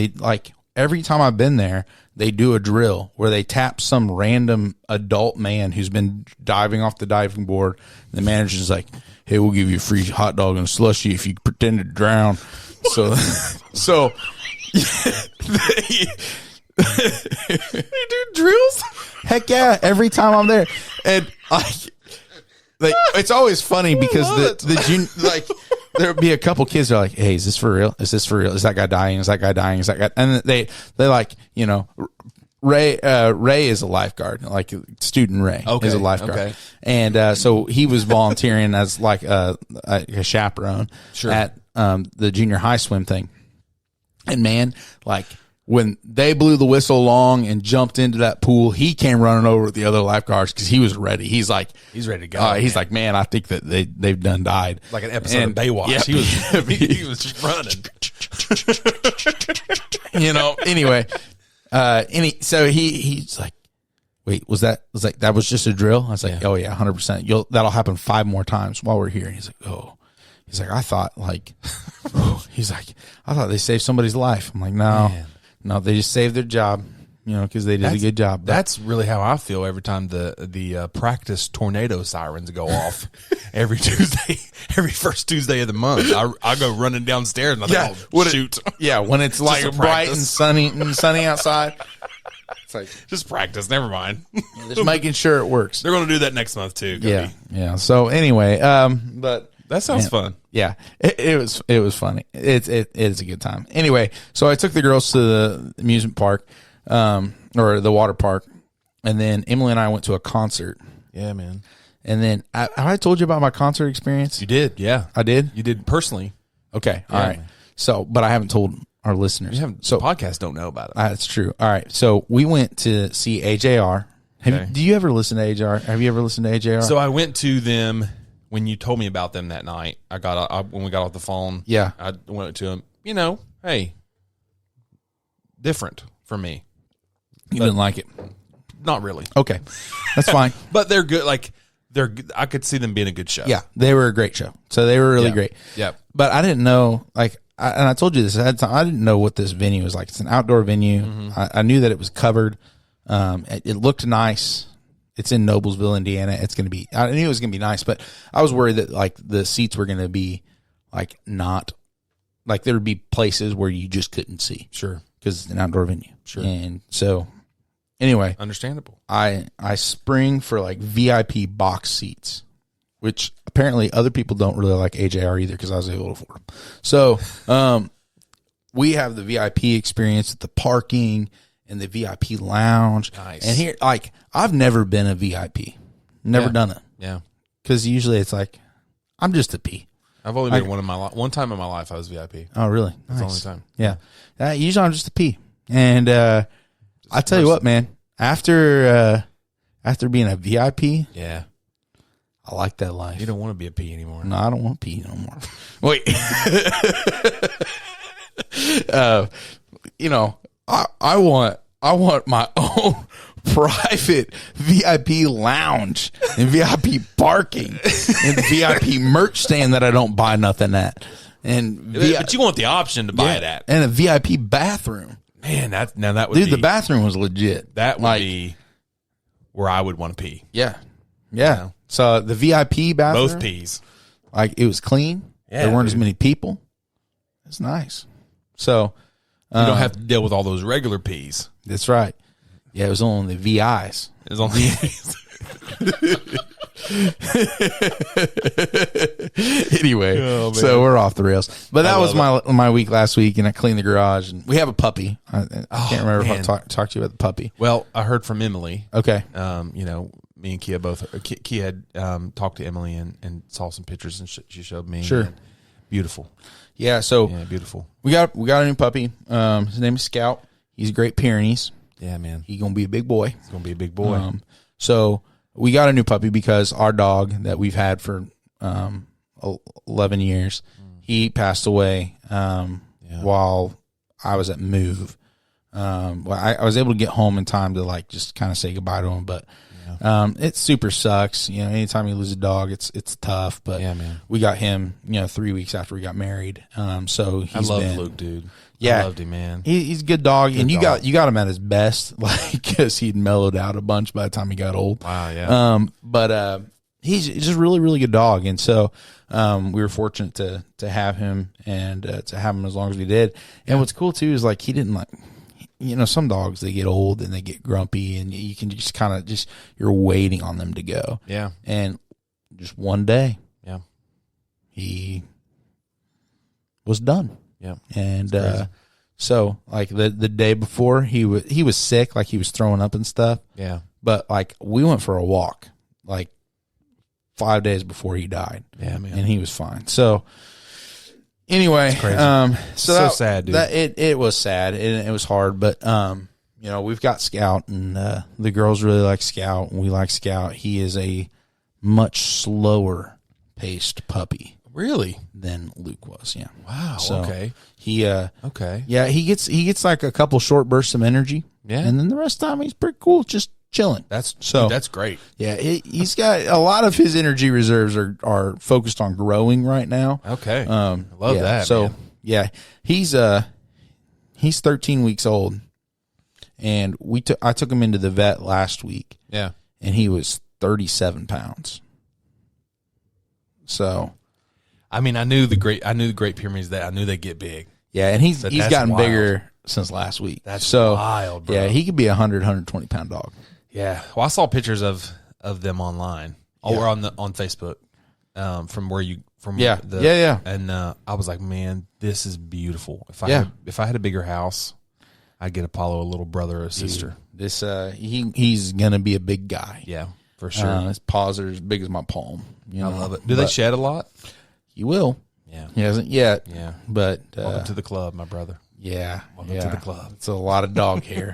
A: every time I've been there, they do a drill where they tap some random adult man who's been diving off the diving board. The manager's like, hey, we'll give you a free hot dog and a slushie if you pretend to drown. So they do drills. Heck yeah. Every time I'm there. And it's always funny because there'll be a couple kids that are like, hey, is this for real? Is this for real? Is that guy dying? Is that guy dying? Is that guy? And they like, Ray is a lifeguard, like student Ray is a lifeguard. Okay. And so he was volunteering as like a chaperone at the junior high swim thing. And man, like when they blew the whistle long and jumped into that pool, he came running over with the other lifeguards because he was ready. He's ready to go. He's like, man, I think that they've done died.
B: Like an episode of Baywatch. Yep. He was just running.
A: Anyway. So he's like, wait, that was just a drill? I was like, oh yeah, 100%. That'll happen 5 more times while we're here. And he's like, oh. He's like, I thought they saved somebody's life. I'm like, no, they just saved their job, because they did a good job.
B: That's really how I feel every time the practice tornado sirens go off every Tuesday, every first Tuesday of the month. I go running downstairs and I shoot.
A: When it's like bright and sunny outside. It's like,
B: just practice. Never mind.
A: Just making sure it works.
B: They're going to do that next month too. Cody.
A: Yeah. So anyway, but
B: that sounds fun.
A: Yeah, it was funny. It is a good time. Anyway, so I took the girls to the amusement park, or the water park, and then Emily and I went to a concert.
B: Yeah, man.
A: And then I told you about my concert experience.
B: You did, yeah.
A: I did.
B: You did personally.
A: Okay, all right. Man. So, but I haven't told our listeners.
B: So podcasts don't know about it.
A: That's true. All right. So we went to see AJR. Do you ever listen to AJR? Have you ever listened to AJR?
B: So I went to them. When you told me about them that night, when we got off the phone, I went to them. Hey, different for me.
A: You didn't like it?
B: Not really.
A: Okay, that's fine.
B: But they're good. Like I could see them being a good show.
A: Yeah, they were a great show. So they were really great.
B: Yeah.
A: But I didn't know, and I told you this ahead of time. I didn't know what this venue was like. It's an outdoor venue. Mm-hmm. I knew that it was covered. It looked nice. It's in Noblesville, Indiana. I knew it was going to be nice, but I was worried that like the seats were going to be like not, like there would be places where you just couldn't see.
B: Sure.
A: Because it's an outdoor venue.
B: Sure.
A: And so Anyway,
B: understandable.
A: I spring for like VIP box seats, which apparently other people don't really like AJR either because I was able to afford them. So we have the VIP experience at the parking and the VIP lounge.
B: Nice.
A: And here, like, I've never been a VIP. Never done it.
B: Yeah.
A: Because usually it's like, I'm just a P.
B: I've only been one time in my life I was VIP.
A: Oh, really?
B: That's
A: Nice.
B: the only time.
A: Yeah. Usually I'm just a P. And I tell you what, man, after being a VIP,
B: yeah,
A: I like that life.
B: You don't want to be a P anymore.
A: No, I don't want P no more. Wait. You know, I want my own private VIP lounge and VIP parking and VIP merch stand that I don't buy nothing at.
B: But you want the option to buy it at.
A: And a VIP bathroom.
B: Man, that would
A: Dude,
B: be...
A: the bathroom was legit.
B: That would be where I would want to pee.
A: Yeah. Yeah. You know? So the VIP bathroom.
B: Both pees.
A: Like, it was clean. Yeah, there weren't as many people. It's nice. So...
B: you don't have to deal with all those regular peas.
A: That's right. Yeah, it was only the VIs.
B: It was only
A: Anyway, so we're off the rails. But that was my week last week, and I cleaned the garage. And we have a puppy. I can't remember if I talked to you about the puppy.
B: Well, I heard from Emily.
A: Okay.
B: You know, me and Kia both. Kia had talked to Emily and saw some pictures, and she showed me.
A: Sure.
B: Beautiful.
A: Yeah. So
B: beautiful.
A: We got a new puppy. His name is Scout. He's a Great Pyrenees.
B: Yeah, man.
A: He's gonna be a big boy.
B: He's gonna be a big boy.
A: So we got a new puppy because our dog that we've had for 11 years, he passed away while I was at move. Well, I was able to get home in time to like just kind of say goodbye to him, but it super sucks. You know, anytime you lose a dog, it's tough. But
B: man,
A: we got him, 3 weeks after we got married. So
B: I love Luke, dude.
A: Yeah,
B: I loved him, man.
A: He's a good dog, and you got him at his best, like, because he'd mellowed out a bunch by the time he got old.
B: Wow, yeah.
A: But he's just a really, really good dog, and so we were fortunate to have him and to have him as long as we did. And what's cool too is like he didn't like, some dogs, they get old and they get grumpy, and you can just kind of you're waiting on them to go.
B: Yeah.
A: And just one day, he was done.
B: Yeah.
A: And so like the day before he was sick, like he was throwing up and stuff.
B: Yeah.
A: But like we went for a walk like 5 days before he died.
B: Yeah, man.
A: And he was fine. So anyway, so
B: sad, dude.
A: It was sad and it was hard, but we've got Scout, and the girls really like Scout, and we like Scout. He is a much slower paced puppy.
B: Really?
A: Than Luke was, yeah.
B: Wow.
A: So
B: okay.
A: He
B: okay.
A: Yeah, he gets like a couple short bursts of energy.
B: Yeah.
A: And then the rest of the time he's pretty cool, just chilling.
B: That's great.
A: Yeah, he's got a lot of his energy reserves are focused on growing right now.
B: Okay. I love that.
A: So
B: man.
A: Yeah, he's 13 weeks old, and I took him into the vet last week.
B: Yeah.
A: And he was 37 pounds. So
B: I mean, I knew the Great Pyrenees, that I knew they'd get big.
A: Yeah, and he's gotten wild. Bigger since last week.
B: That's wild, bro.
A: Yeah, he could be 120 pound dog.
B: Yeah. Well, I saw pictures of them online or on Facebook from where you
A: yeah.
B: And I was like, man, this is beautiful. If I had a bigger house, I'd get Apollo a little brother or a sister.
A: This he's gonna be a big guy.
B: Yeah, for sure.
A: His paws are as big as my palm.
B: I love it. Do they shed a lot?
A: He will.
B: Yeah.
A: He hasn't yet.
B: Yeah.
A: But
B: welcome to the club, my brother.
A: Yeah.
B: Welcome to the club.
A: It's a lot of dog hair.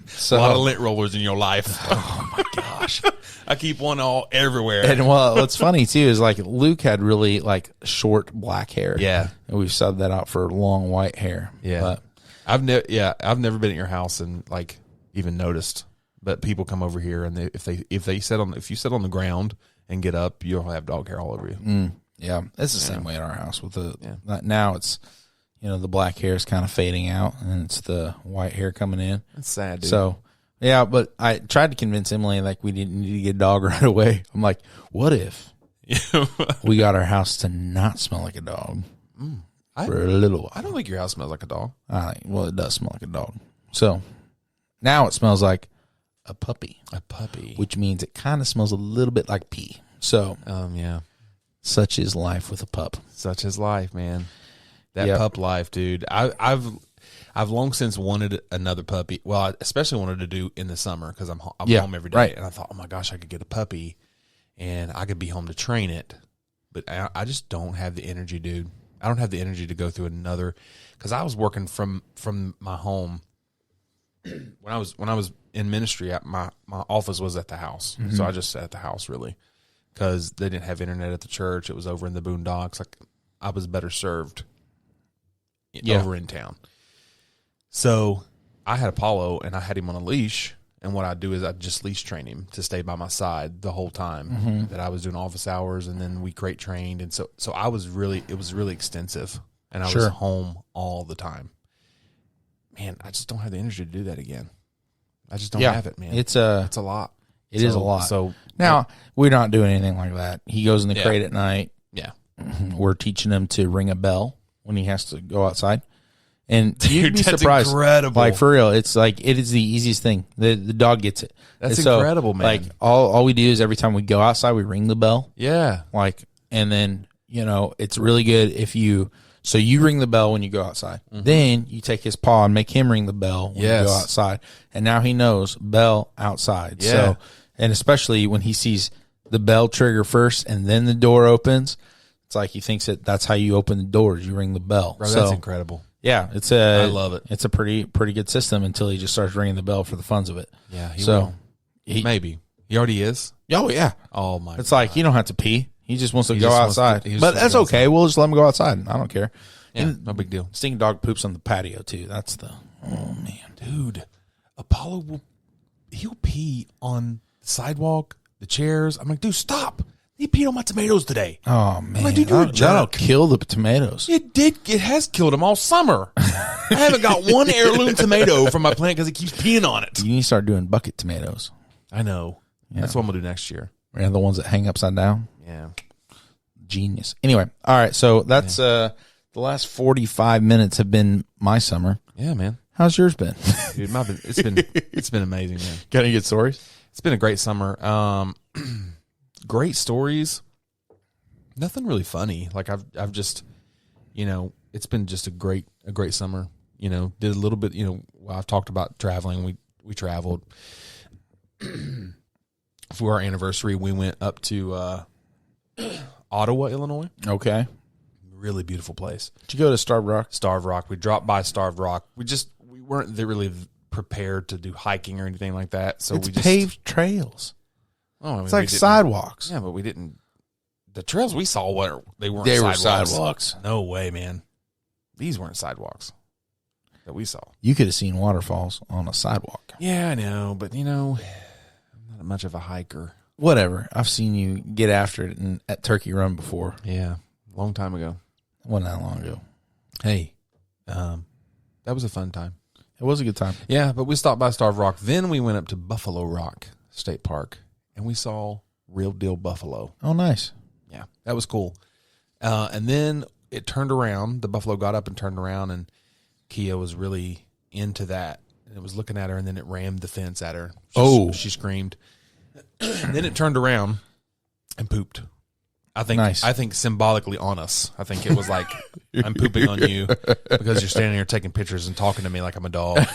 B: So a lot of lint rollers in your life.
A: Oh my gosh.
B: I keep one all everywhere.
A: And what's funny too is like Luke had really like short black hair.
B: Yeah.
A: And we've subbed that out for long white hair.
B: Yeah.
A: But
B: I've never been at your house and like even noticed. But people come over here, and if you sit on the ground and get up, you'll have dog hair all over you.
A: Yeah, it's the same way at our house. With now it's the black hair is kind of fading out, and it's the white hair coming in.
B: That's sad, dude.
A: So yeah, but I tried to convince Emily like we didn't need to get a dog right away. I'm like, what if we got our house to not smell like a dog for a little while?
B: I don't think your house smells like a dog.
A: Well, it does smell like a dog. So Now it smells like a puppy.
B: A puppy.
A: Which means it kind of smells a little bit like pee. So,
B: yeah.
A: Such is life with a pup.
B: Such is life, man. That pup life, dude. I've long since wanted another puppy. Well, I especially wanted to do in the summer because I'm home every day.
A: Right.
B: And I thought, oh my gosh, I could get a puppy and I could be home to train it. But I just don't have the energy, dude. I don't have the energy to go through another, because I was working from my home when I was in ministry. My office was at the house, so I just sat at the house really, because they didn't have internet at the church. It was over in the boondocks. Like, I was better served over in town. So I had Apollo, and I had him on a leash. And what I'd do is I'd just leash train him to stay by my side the whole time that I was doing office hours, and then we crate trained. And so it was really extensive, and I was home all the time. Man, I just don't have the energy to do that again. I just don't have it, man.
A: It's a
B: lot.
A: It is a lot.
B: So
A: now we're not doing anything like that. He goes in the crate at night.
B: Yeah.
A: We're teaching him to ring a bell when he has to go outside. And you'd be
B: that's
A: surprised.
B: Incredible.
A: Like, for real, it's like, it is the easiest thing. The dog gets it.
B: That's incredible, man.
A: Like, all we do is every time we go outside, we ring the bell.
B: Yeah.
A: Like, and then, it's really good if you ring the bell when you go outside. Then you take his paw and make him ring the bell when you go outside. And now he knows bell outside.
B: Yeah.
A: So, and especially when he sees the bell trigger first and then the door opens, it's like he thinks that's how you open the doors. You ring the bell.
B: Bro, that's incredible.
A: Yeah,
B: I love it.
A: It's a pretty good system until he just starts ringing the bell for the funs of it.
B: Yeah, he will. Maybe. He already is?
A: Oh, yeah.
B: Oh, my God.
A: It's like, you don't have to pee. He just wants to go outside. But that's okay. We'll just let him go outside. I don't care.
B: Yeah, no big deal.
A: Stinking dog poops on the patio, too. That's oh, man.
B: Dude, Apollo he'll pee on the sidewalk, the chairs. I'm like, dude, stop. He peed on my tomatoes today.
A: Oh, man.
B: I'm like, dude, you're a jerk.
A: That'll kill the tomatoes.
B: It has killed them all summer. I haven't got one heirloom tomato from my plant because it keeps peeing on it.
A: You need to start doing bucket tomatoes.
B: I know. Yeah. That's what I'm going to do next year.
A: And the ones that hang upside down.
B: Yeah.
A: Genius. Anyway, all right. So that's the last 45 minutes have been my summer.
B: Yeah, man.
A: How's yours been?
B: Dude, it's been amazing, man.
A: Got any good stories?
B: It's been a great summer. Great stories. Nothing really funny. Like I've just, it's been just a great summer. Did a little bit. I've talked about traveling. We traveled. For our anniversary, we went up to Ottawa, Illinois.
A: Okay.
B: Really beautiful place.
A: Did you go to Starved Rock?
B: Starved Rock. We dropped by Starved Rock. We weren't really prepared to do hiking or anything like that. So
A: it's paved trails.
B: Oh, I mean,
A: it's like sidewalks.
B: Yeah, but we didn't. The trails we saw weren't
A: sidewalks.
B: No way, man. These weren't sidewalks that we saw.
A: You could have seen waterfalls on a sidewalk.
B: Yeah, I know, but I'm not much of a hiker.
A: Whatever. I've seen you get after it at Turkey Run before.
B: Yeah, long time ago.
A: Wasn't that long ago.
B: Hey, that was a fun time.
A: It was a good time.
B: Yeah, but we stopped by Starved Rock. Then we went up to Buffalo Rock State Park, and we saw real deal buffalo.
A: Oh, nice.
B: Yeah, that was cool. And then it turned around. The buffalo got up and turned around, and Kia was really into that. And it was looking at her, and then it rammed the fence at her. She screamed. And then it turned around and pooped. I think symbolically on us. I think it was like, I'm pooping on you because you're standing here taking pictures and talking to me like I'm a dog.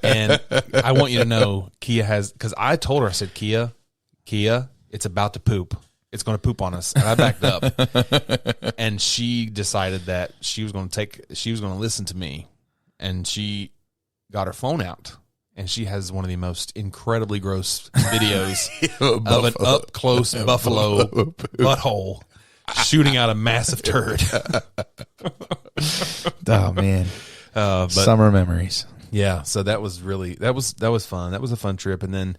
B: And I want you to know, Kia has, because I told her, I said, Kia, it's about to poop. It's going to poop on us. And I backed up. And she decided that she was going to listen to me. And she got her phone out. And she has one of the most incredibly gross videos of an up-close buffalo butthole shooting out a massive turd.
A: Oh, man. Summer memories.
B: Yeah, so that was fun. That was a fun trip. And then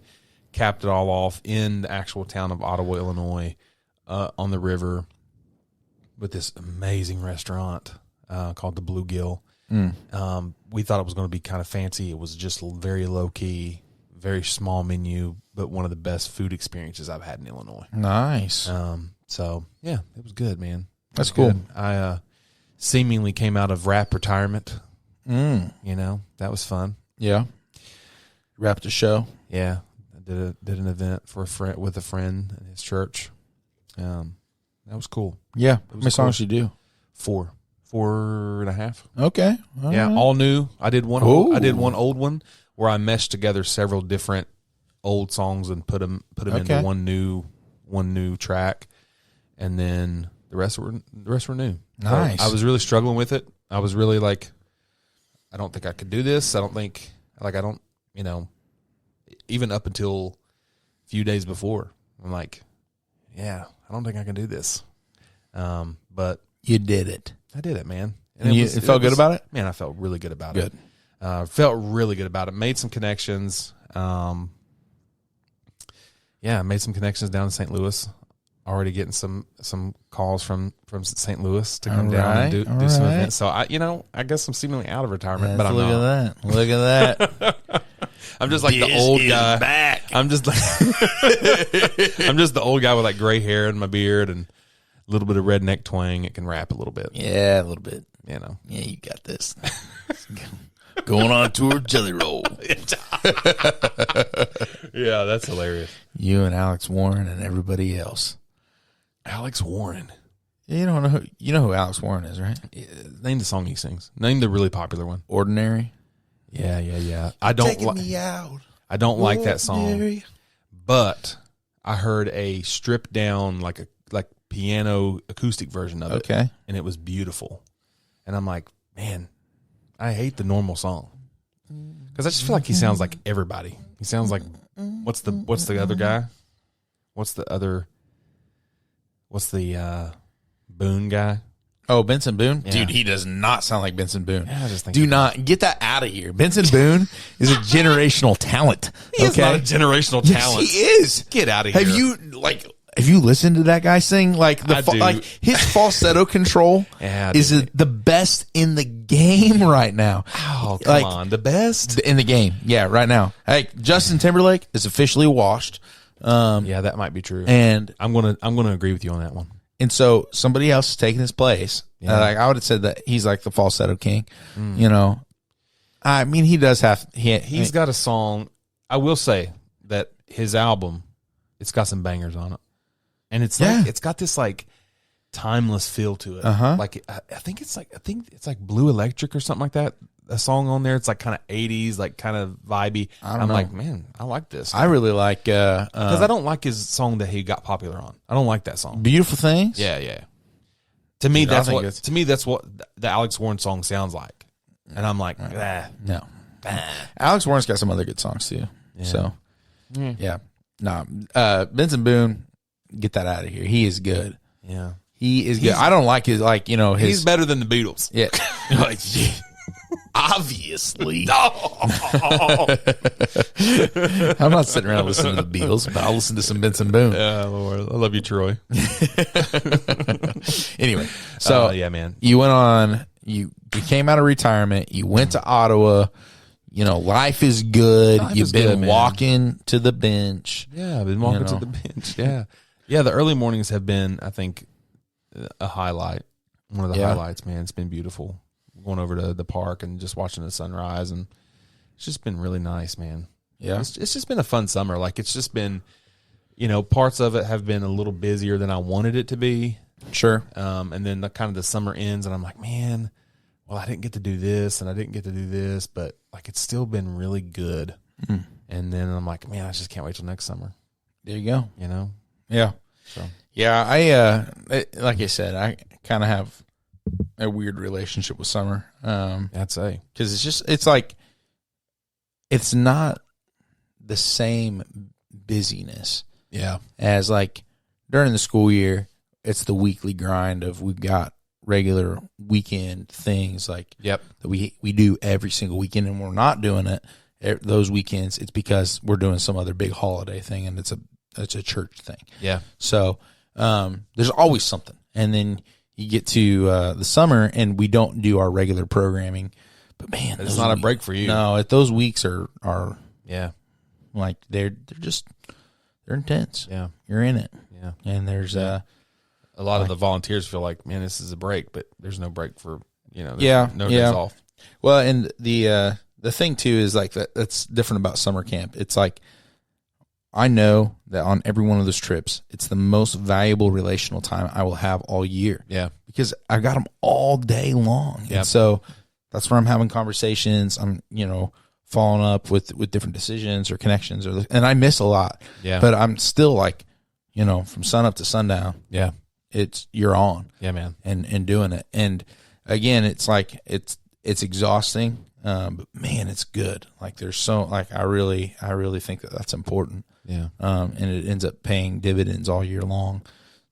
B: capped it all off in the actual town of Ottawa, Illinois, on the river with this amazing restaurant called the Bluegill. We thought it was going to be kind of fancy. It was just very low key, very small menu, but one of the best food experiences I've had in Illinois.
A: Nice.
B: So yeah, it was good, man.
A: That's cool.
B: I seemingly came out of rap retirement. That was fun.
A: Yeah. Wrapped a show.
B: Yeah, I did an event for with a friend in his church. That was cool.
A: Yeah. How many songs did you do?
B: 4.5.
A: Okay.
B: All new. I did one. I did one old one where I meshed together several different old songs and put them into one new track, and then the rest were new.
A: Nice.
B: I was really struggling with it. I was really like, I don't think I could do this. I don't think even up until a few days before, I'm like, yeah, I don't think I can do this. But
A: you did it.
B: I did it, man.
A: And it felt good about it?
B: Man, I felt really good about
A: it.
B: Felt really good about it. Made some connections. Made some connections down in St. Louis. Already getting some calls from St. Louis to come down and do some events. So I guess I'm seemingly out of retirement, but I'm not.
A: Look at that.
B: I'm just like the old guy.
A: Back.
B: I'm just like I'm just the old guy with like gray hair and my beard and a little bit of redneck twang. It can rap a little bit.
A: Yeah, a little bit.
B: Yeah,
A: you got this. Going on tour, Jelly Roll.
B: Yeah, that's hilarious.
A: You and Alex Warren and everybody else.
B: Alex Warren.
A: You know who Alex Warren is, right?
B: Name the song he sings. Name the really popular one.
A: Ordinary.
B: Yeah. I don't
A: Taking me out.
B: I don't like that song. But I heard a stripped down like piano acoustic version of it.
A: Okay.
B: And it was beautiful. And I'm like, man, I hate the normal song. Because I just feel like he sounds like everybody. He sounds like what's the other guy? What's the Boone guy?
A: Oh, Benson Boone?
B: Yeah.
A: Dude, he does not sound like Benson Boone.
B: Yeah, I just think
A: do not get that out of here. Benson Boone is a generational talent.
B: He is not a generational talent.
A: Yes, he is.
B: Get out of here.
A: Have you listened to that guy sing? Like his falsetto control is the best in the game right now.
B: Oh, come on, the best
A: in the game. Yeah, right now. Hey, Justin Timberlake is officially washed.
B: Yeah, that might be true.
A: And
B: I'm gonna agree with you on that one.
A: And so somebody else is taking his place.
B: Yeah.
A: I would have said that he's like the falsetto king. I mean, he does have.
B: He's got a song. I will say that his album, it's got some bangers on it. And it's it's got this like timeless feel to it. Like I think it's like Blue Electric or something like that. A song on there. It's like kind of 80s, like kind of vibey. I'm like, man, I like this.
A: I really like
B: because I don't like his song that he got popular on. I don't like that song.
A: Beautiful Things.
B: Yeah. To me, that's what the Alex Warren song sounds like. And I'm like,
A: no. Alex Warren's got some other good songs too. Yeah. So Benson Boone. Get that out of here. He is good.
B: Yeah.
A: He is good. I don't like his
B: he's better than the Beatles.
A: Yeah. Obviously.
B: No.
A: I'm not sitting around listening to the Beatles, but I'll listen to some Benson Boone.
B: Yeah, Lord. I love you, Troy.
A: Anyway, so
B: yeah, man.
A: You went on you came out of retirement, you went to Ottawa. Life is good. You've been walking to the bench.
B: Yeah, I've been walking to the bench. Yeah. Yeah, the early mornings have been, I think, a highlight. One of the highlights, man. It's been beautiful. Going over to the park and just watching the sunrise, and it's just been really nice, man.
A: Yeah.
B: It's just been a fun summer. Like, it's just been, parts of it have been a little busier than I wanted it to be.
A: Sure.
B: And then the summer ends, and I'm like, man, well, I didn't get to do this, and I didn't get to do this, but, like, it's still been really good.
A: Mm.
B: And then I'm like, man, I just can't wait till next summer.
A: There you go.
B: Yeah.
A: So. Yeah, like I said, I kind of have a weird relationship with summer.
B: I'd say.
A: Because it's not the same busyness.
B: Yeah.
A: As like during the school year, it's the weekly grind of we've got regular weekend things like that we do every single weekend, and we're not doing it those weekends. It's because we're doing some other big holiday thing, and it's a church thing.
B: Yeah.
A: So there's always something, and then you get to the summer, and we don't do our regular programming. But man,
B: it's not a break for you.
A: No, those weeks are like they're intense.
B: Yeah,
A: you're in it.
B: Yeah,
A: and there's
B: a lot of the volunteers feel like, man, this is a break, but there's no break for no days off.
A: Well, and the the thing too is like that's different about summer camp. It's like, I know that on every one of those trips, it's the most valuable relational time I will have all year.
B: Yeah.
A: Because I got them all day long.
B: Yeah.
A: And so that's where I'm having conversations. I'm, following up with different decisions or connections, and I miss a lot.
B: Yeah.
A: But I'm still like, from sun up to sundown.
B: Yeah.
A: You're on.
B: Yeah, man.
A: And doing it. And again, it's like, it's exhausting. But man, it's good. Like there's I really think that that's important.
B: Yeah.
A: And it ends up paying dividends all year long.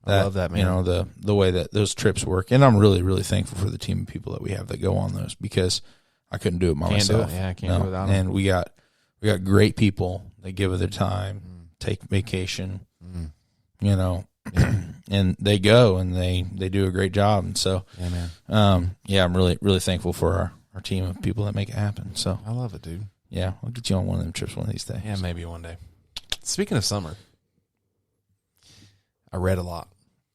B: I love that, man.
A: The way that those trips work. And I'm really, really thankful for the team of people that we have that go on those, because I couldn't do it by myself.
B: I can't do it without them.
A: And we got great people that give of their time, take vacation, and they go and they do a great job. And so,
B: yeah, man.
A: I'm really, really thankful for our team of people that make it happen. So
B: I love it, dude.
A: Yeah, I'll get you on one of them trips one of these days.
B: Yeah, maybe one day. Speaking of summer, I read a lot.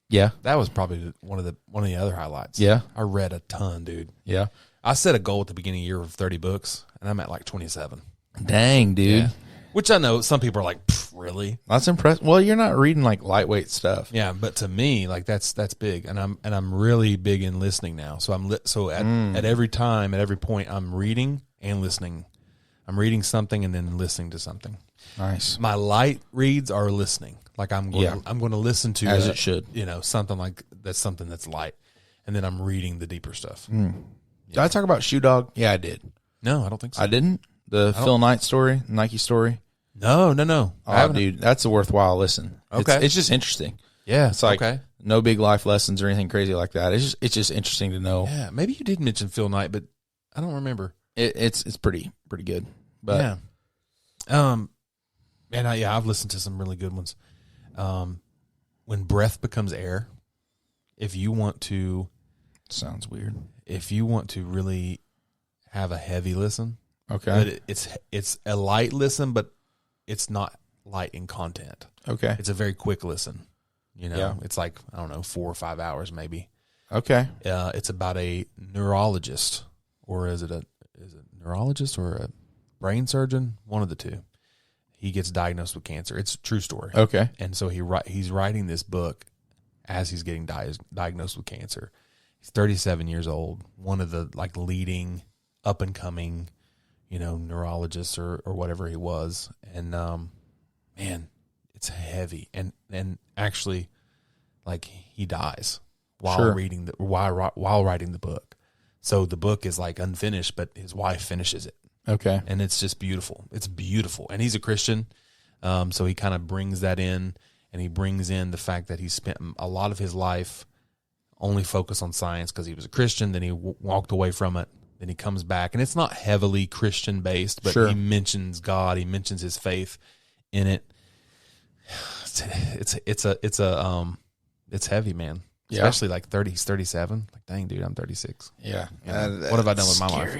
A: Yeah,
B: that was probably one of the other highlights.
A: Yeah,
B: I read a ton, dude.
A: Yeah,
B: I set a goal at the beginning of the year of 30 books, and I'm at like 27.
A: Dang, dude.
B: Yeah. Which I know some people are like, really?
A: That's impressive. Well, you're not reading like lightweight stuff.
B: Yeah, but to me, like that's big, and I'm really big in listening now. So at every time, at every point, I'm reading and listening. I'm reading something and then listening to something.
A: Nice.
B: My light reads are listening. Like I'm going to listen to
A: as it should.
B: Something that's light, and then I'm reading the deeper stuff.
A: Did I talk about Shoe Dog? Yeah, I did.
B: No, I don't think so.
A: I didn't. The Phil Knight story, Nike story.
B: No.
A: Oh, dude, that's a worthwhile listen.
B: Okay,
A: it's just interesting.
B: Yeah,
A: it's like no big life lessons or anything crazy like that. It's just interesting to know.
B: Yeah, maybe you did mention Phil Knight, but I don't remember.
A: It's pretty good. But
B: I've listened to some really good ones. When breath becomes air, if you want to,
A: sounds weird.
B: If you want to really have a heavy listen,
A: okay,
B: it's a light listen, but it's not light in content.
A: Okay,
B: it's a very quick listen. It's like, I don't know, 4 or 5 hours maybe.
A: Okay,
B: it's about a neurologist, or is it neurologist or a brain surgeon? One of the two. He gets diagnosed with cancer. It's a true story.
A: Okay, and
B: so he's writing this book as he's getting diagnosed with cancer. He's 37 years old. One of the leading up and coming, neurologists or whatever he was. And man, it's heavy. And actually, he dies while while writing the book. So the book is unfinished, but his wife finishes it.
A: Okay,
B: and it's just beautiful. It's beautiful, and he's a Christian, so he kind of brings that in, and he brings in the fact that he spent a lot of his life only focused on science because he was a Christian. Then he walked away from it. Then he comes back, and it's not heavily Christian based, but he mentions God. He mentions his faith in it. It's heavy, man.
A: Yeah.
B: Especially 30. He's 37. Dang, dude, I'm 36.
A: Yeah.
B: What have I done with my life?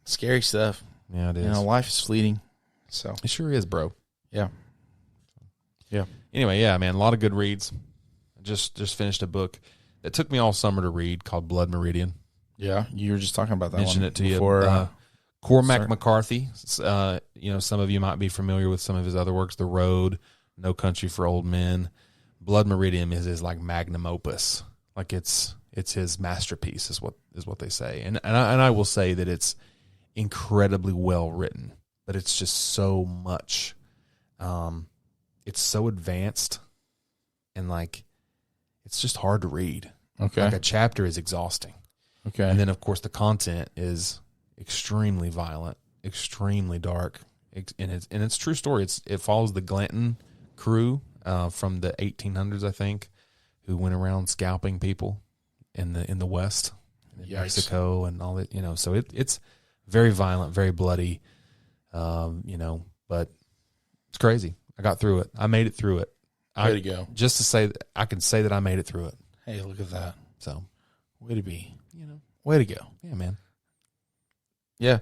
A: Scary stuff.
B: Yeah, it is.
A: Life is fleeting. So
B: it sure is, bro.
A: Yeah. Yeah.
B: Anyway, yeah, man, a lot of good reads. I just finished a book that took me all summer to read called Blood Meridian.
A: Yeah, you were just talking about that.
B: Mentioned it to before, you. Cormac McCarthy. Some of you might be familiar with some of his other works. The Road, No Country for Old Men. Blood Meridian is his magnum opus. It's his masterpiece is what they say. And I will say that it's incredibly well written, but it's just so much. It's so advanced, and it's just hard to read.
A: Okay,
B: a chapter is exhausting.
A: Okay,
B: and then of course the content is extremely violent, extremely dark, and it's true story. It follows the Glanton crew from the 1800s, I think, who went around scalping people in the West, in Mexico, and all that. So it's very violent, very bloody, but it's crazy. I got through it. I made it through it.
A: Way to go.
B: Just to say that I can say that I made it through it.
A: Hey, look at that.
B: So,
A: way to be. Way to go.
B: Yeah, man.
A: Yeah.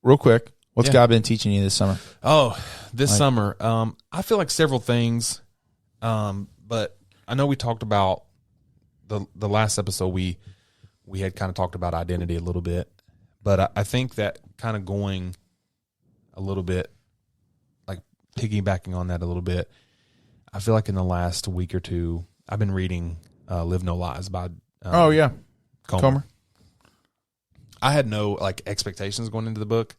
A: Real quick, what's God been teaching you this summer?
B: Oh, this summer, I feel like several things, but I know we talked about the last episode. We had kind of talked about identity a little bit, But I think that kind of going a little bit, like piggybacking on that a little bit, I feel like in the last week or two, I've been reading Live No Lies by Comer. I had no like expectations going into the book.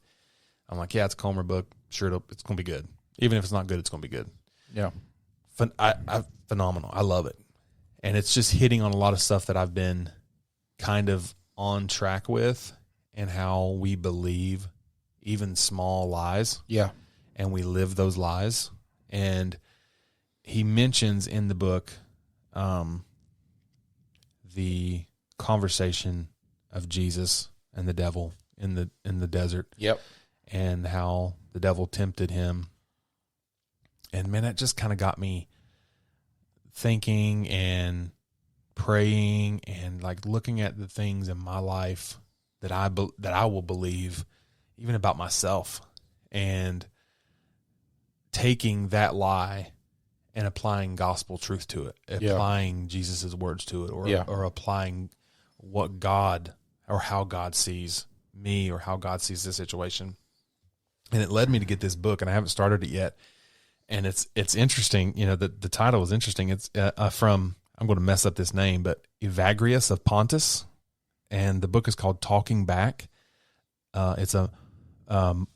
B: I'm like, yeah, it's a Comer book. Sure, it's going to be good. Even if it's not good, it's going to be good.
A: Yeah.
B: Phenomenal. I love it. And it's just hitting on a lot of stuff that I've been kind of on track with, and how we believe even small lies.
A: Yeah.
B: And we live those lies. And he mentions in the book the conversation of Jesus and the devil in the desert.
A: Yep.
B: And how the devil tempted him. And man, that just kind of got me thinking and praying and like looking at the things in my life that I will believe even about myself, and taking that lie and applying gospel truth to it, applying Jesus' words to it, or applying what God or how God sees me or how God sees this situation. And it led me to get this book, and I haven't started it yet. And it's interesting. You know, the title is interesting. It's from, I'm going to mess up this name, but Evagrius of Pontus. And the book is called Talking Back. It's a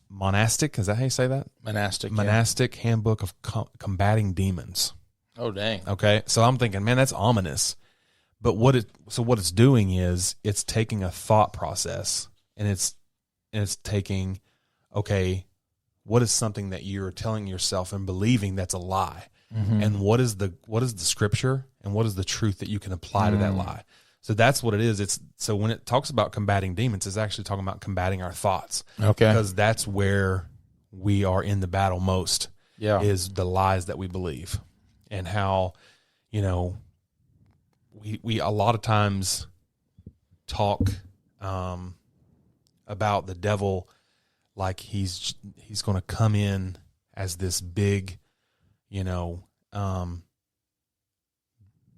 B: monastic, is that how you say that? Monastic handbook of combating demons.
A: Oh, dang.
B: Okay. So I'm thinking, man, that's ominous. But what it's doing is it's taking a thought process, and it's taking, okay, what is something that you're telling yourself and believing that's a lie? Mm-hmm. And what is the scripture, and what is the truth that you can apply to that lie? So that's what it is. So when it talks about combating demons, it's actually talking about combating our thoughts. Okay. Because that's where we are in the battle most. Yeah. Is the lies that we believe, and how, you know, we a lot of times talk about the devil like he's going to come in as this big, you know,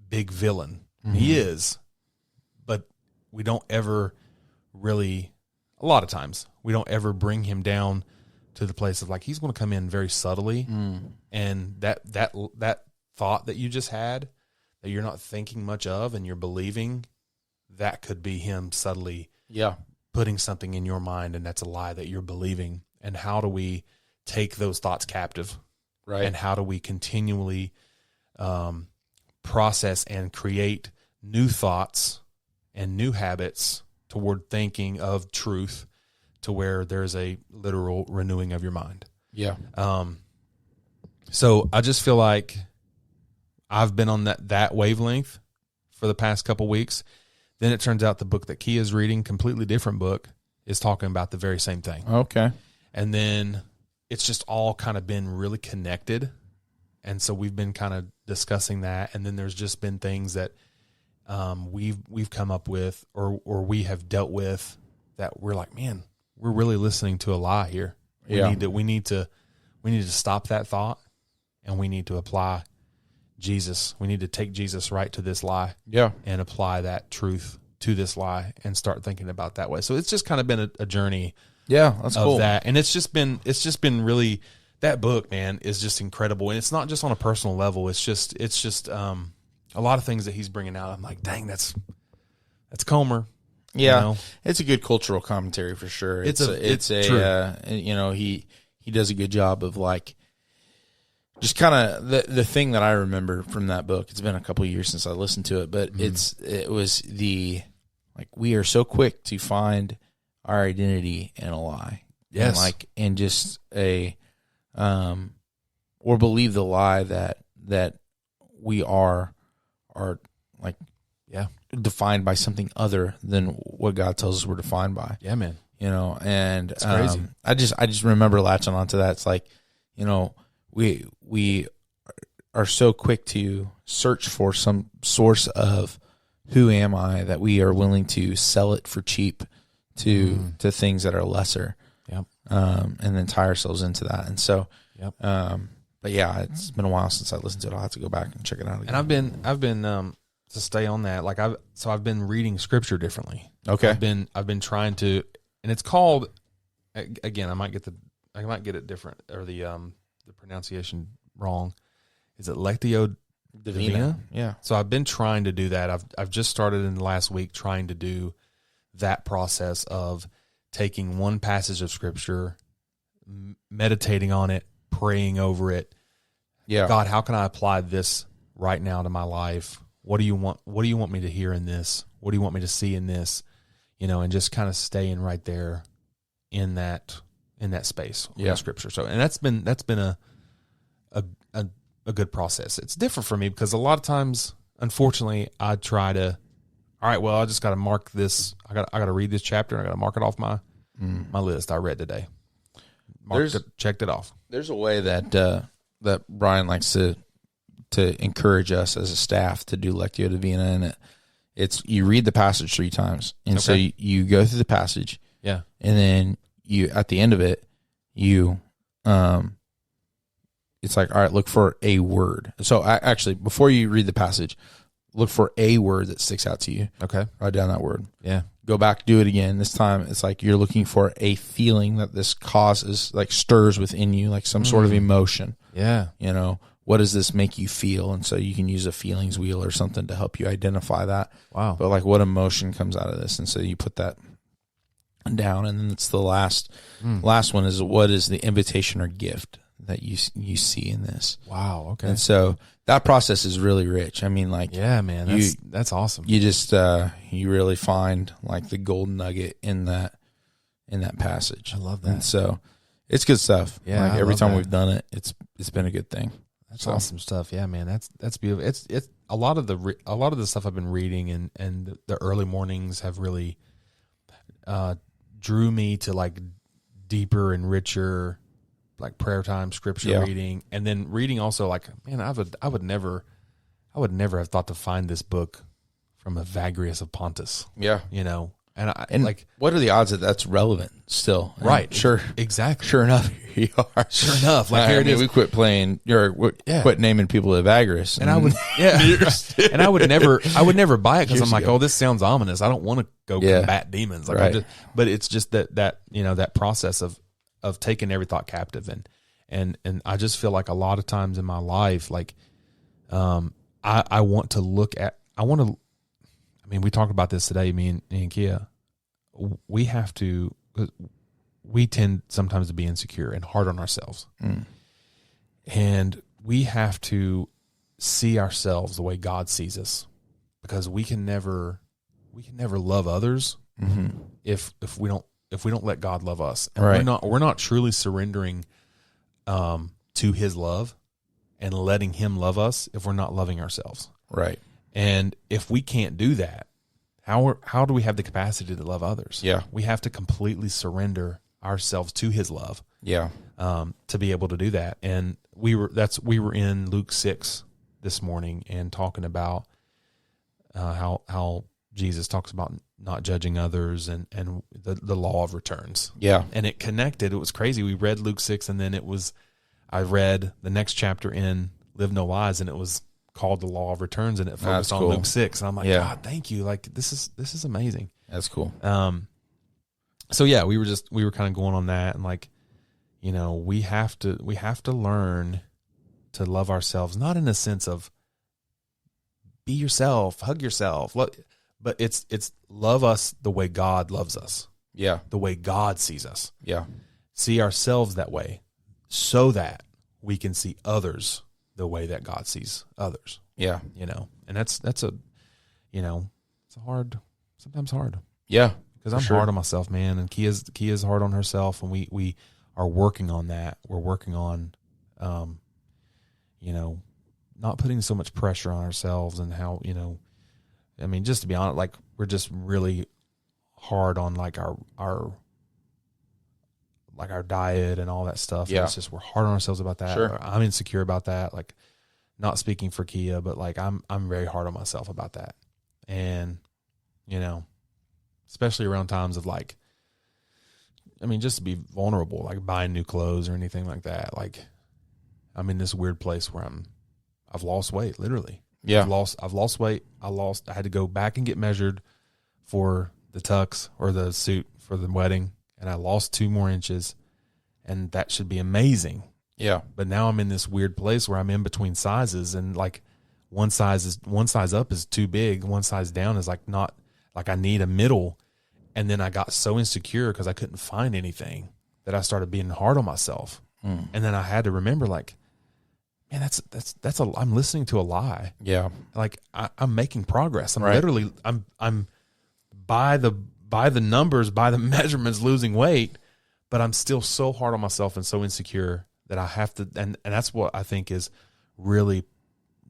B: big villain. Mm-hmm. He is, but we don't ever really, a lot of times, we don't ever bring him down to the place of like, he's going to come in very subtly. And that thought that you just had, that you're not thinking much of and you're believing, that could be him subtly putting something in your mind, and that's a lie that you're believing. And how do we take those thoughts captive? Right. And how do we continually process and create new thoughts and new habits toward thinking of truth, to where there's a literal renewing of your mind? Yeah. So I just feel like I've been on that wavelength for the past couple weeks. Then it turns out the book that Kia's reading, completely different book, is talking about the very same thing. Okay. And then it's just all kind of been really connected. And so we've been kind of discussing that. And then there's just been things that we've come up with or we have dealt with that we're like, man, we're really listening to a lie here. We need to stop that thought, and we need to apply Jesus. We need to take Jesus right to this lie. Yeah. And apply that truth to this lie and start thinking about that way. So it's just kind of been a journey. Yeah, that's cool. That. And it's just been really, that book, man, is just incredible. And it's not just on a personal level. It's just a lot of things that he's bringing out. I'm like, dang, that's Comer. Yeah. You know? It's
A: a good cultural commentary for sure. It's
B: true.
A: You know, he does a good job of like, just kind of the thing that I remember from that book. It's been a couple of years since I listened to it, but it was we are so quick to find our identity in a lie. Yes. And just or believe the lie that we are defined by something other than what God tells us we're defined by.
B: Yeah, man.
A: You know, and
B: it's crazy.
A: I just remember latching onto that. It's like, you know, we are so quick to search for some source of who am I, that we are willing to sell it for cheap to things that are lesser. Yep. And then tie ourselves into that. And so, but yeah, it's been a while since I listened to it. I'll have to go back and check it out again.
B: And I've been to stay on that. I've been reading scripture differently.
A: Okay.
B: I've been trying to, and it's called, again, I might get it different, or the pronunciation wrong. Is it Lectio Divina?
A: Yeah.
B: So I've been trying to do that. I've just started in the last week trying to do that process of taking one passage of Scripture, meditating on it, praying over it.
A: Yeah.
B: God, how can I apply this right now to my life? What do you want? What do you want me to hear in this? What do you want me to see in this? And just kind of staying right there in that space of Scripture. So, and that's been a good process. It's different for me because a lot of times, unfortunately, I try to, all right, well, I just got to mark this. I got to read this chapter, and I got to mark it off my list I read today. Checked it off.
A: There's a way that Brian likes to encourage us as a staff to do Lectio Divina, and it's you read the passage 3 times, and so you go through the passage,
B: and
A: then you at the end of it, it's like, all right, look for a word. So actually, before you read the passage, look for a word that sticks out to you.
B: Okay,
A: write down that word.
B: Yeah,
A: go back, do it again. This time, it's like you're looking for a feeling that this causes, like stirs within you, like some sort of emotion.
B: Yeah,
A: what does this make you feel? And so you can use a feelings wheel or something to help you identify that.
B: Wow.
A: But like what emotion comes out of this? And so you put that down, and then it's the last one is what is the invitation or gift that you see in this.
B: Wow. Okay.
A: And so that process is really rich. I mean, like,
B: yeah, man, that's awesome.
A: You just, you really find like the golden nugget in that passage.
B: I love that.
A: And so it's good stuff.
B: Yeah.
A: Like every time we've done it, it's been a good thing.
B: That's awesome stuff. Yeah, man. That's beautiful. It's a lot of the stuff I've been reading and the early mornings have really drew me to like deeper and richer like prayer time, scripture reading, and then reading also like, man, I would never have thought to find this book from Evagrius of Pontus.
A: Yeah.
B: And
A: like, what are the odds that that's relevant still?
B: Right.
A: Sure.
B: Exactly.
A: Sure enough, here you are.
B: Sure enough. Like, here it is.
A: We quit playing, quit naming people Evagrius.
B: And I would, and I would never buy it because I'm like, oh, this sounds ominous. I don't want to go combat demons. Like,
A: right.
B: But it's just that process of taking every thought captive. And I just feel like a lot of times in my life, like, I want to look at, I mean, we talked about this today, me and Kia. We tend sometimes to be insecure and hard on ourselves. And we have to see ourselves the way God sees us, because we can never love others if we don't let God love us. And
A: right.
B: we're not truly surrendering to his love and letting him love us if we're not loving ourselves.
A: Right.
B: And if we can't do that, how do we have the capacity to love others?
A: Yeah.
B: We have to completely surrender ourselves to his love.
A: Yeah.
B: To be able to do that. And we were in Luke 6 this morning and talking about how Jesus talks about not judging others and the law of returns.
A: Yeah.
B: And it connected. It was crazy. We read Luke 6 and then I read the next chapter in Live No Lies, and it was called the law of returns, and it focused on Luke 6. And I'm like, God, thank you. Like, this is amazing.
A: That's cool.
B: So yeah, we were kind of going on that, and like, we have to learn to love ourselves, not in a sense of be yourself, hug yourself, but it's love us the way God loves us.
A: Yeah.
B: The way God sees us.
A: Yeah.
B: See ourselves that way so that we can see others the way that God sees others.
A: Yeah.
B: And that's it's sometimes hard.
A: Yeah.
B: Because I'm hard on myself, man. And Kia's hard on herself, and we are working on that. We're working on, not putting so much pressure on ourselves, and how, I mean, just to be honest, like, we're just really hard on like our diet and all that stuff.
A: Yeah.
B: And it's just, we're hard on ourselves about that.
A: Sure.
B: I'm insecure about that. Like, not speaking for Kia, but like, I'm very hard on myself about that. And, especially around times of like, I mean, just to be vulnerable, like buying new clothes or anything like that. Like, I'm in this weird place where I've lost weight, literally.
A: Yeah.
B: I've lost weight. I had to go back and get measured for the tux or the suit for the wedding. and I lost 2 more inches, and that should be amazing.
A: Yeah.
B: But now I'm in this weird place where I'm in between sizes, and like one size up is too big, one size down is like not, like I need a middle. And then I got so insecure because I couldn't find anything that I started being hard on myself. And then I had to remember, like, man, I'm listening to a lie.
A: Yeah.
B: Like I'm making progress. I'm
A: right.
B: literally, I'm by the numbers, by the measurements, losing weight, but I'm still so hard on myself and so insecure that I have to, and that's what I think is really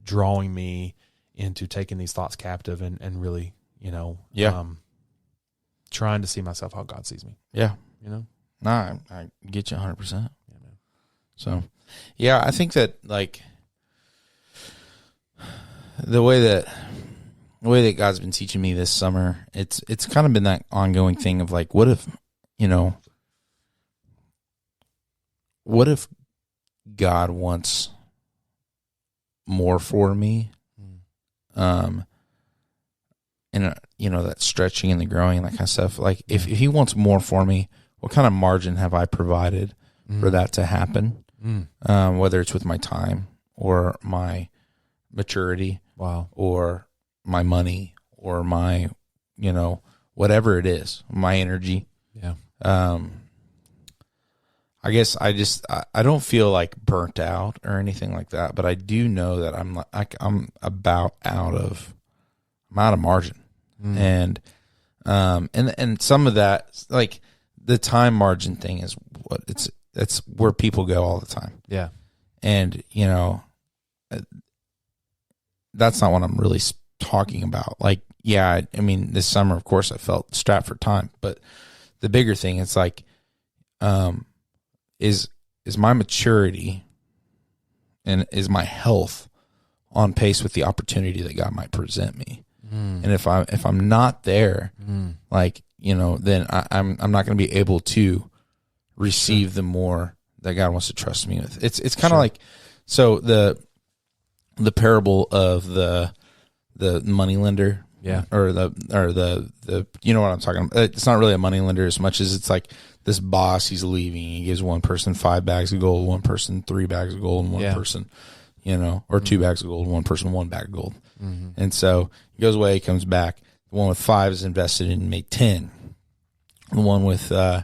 B: drawing me into taking these thoughts captive and really, trying to see myself how God sees me.
A: Yeah.
B: Nah,
A: I get you 100%. So, yeah, I think that like the way that God's been teaching me this summer, it's kind of been that ongoing thing of like, what if God wants more for me? And that stretching and the growing and that kind of stuff. Like if he wants more for me, what kind of margin have I provided for that to happen? Whether it's with my time or my maturity, or my money or my, whatever it is, my energy.
B: Yeah.
A: I guess I don't feel like burnt out or anything like that, but I do know that I'm out of margin. And some of that, like the time margin thing is what it's where people go all the time.
B: Yeah.
A: And, that's not what I'm really talking about. Like, yeah, I mean, this summer, of course, I felt strapped for time, but the bigger thing, it's like, is my maturity and is my health on pace with the opportunity that God might present me? And if I'm not there, like, then I'm not going to be able to receive the more that God wants to trust me with. It's kind of like, so the parable of the money lender, or the you know what I'm talking about. It's not really a money lender as much as it's like this boss, he's leaving. He gives one person 5 bags of gold, one person 3 bags of gold, and one person, or 2 bags of gold, one person 1 bag of gold. And so he goes away, he comes back. The one with 5 is invested and made 10. The one with 2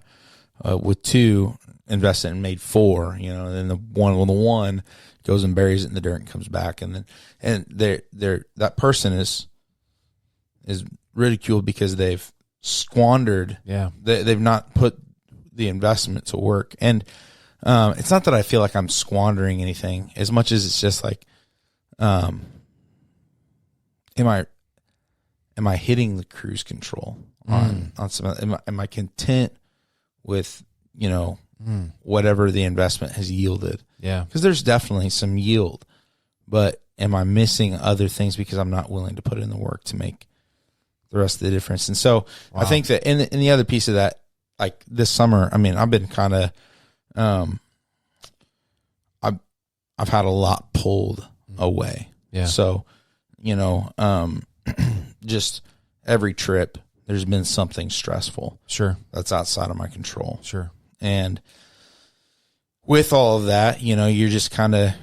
A: invested and made 4. And then the one with the 1 goes and buries it in the dirt and comes back, and that person is ridiculed because they've squandered.
B: Yeah,
A: they've not put the investment to work, and it's not that I feel like I'm squandering anything as much as it's just like, am I hitting the cruise control on some? Am I content with whatever the investment has yielded?
B: Yeah,
A: because there's definitely some yield, but am I missing other things because I'm not willing to put in the work to make the rest of the difference? And so I think that, and the other piece of that, like this summer, I mean, I've been kind of, I've had a lot pulled away.
B: Yeah.
A: So, just every trip, there's been something stressful.
B: Sure.
A: That's outside of my control.
B: Sure.
A: And with all of that, you're just kind of,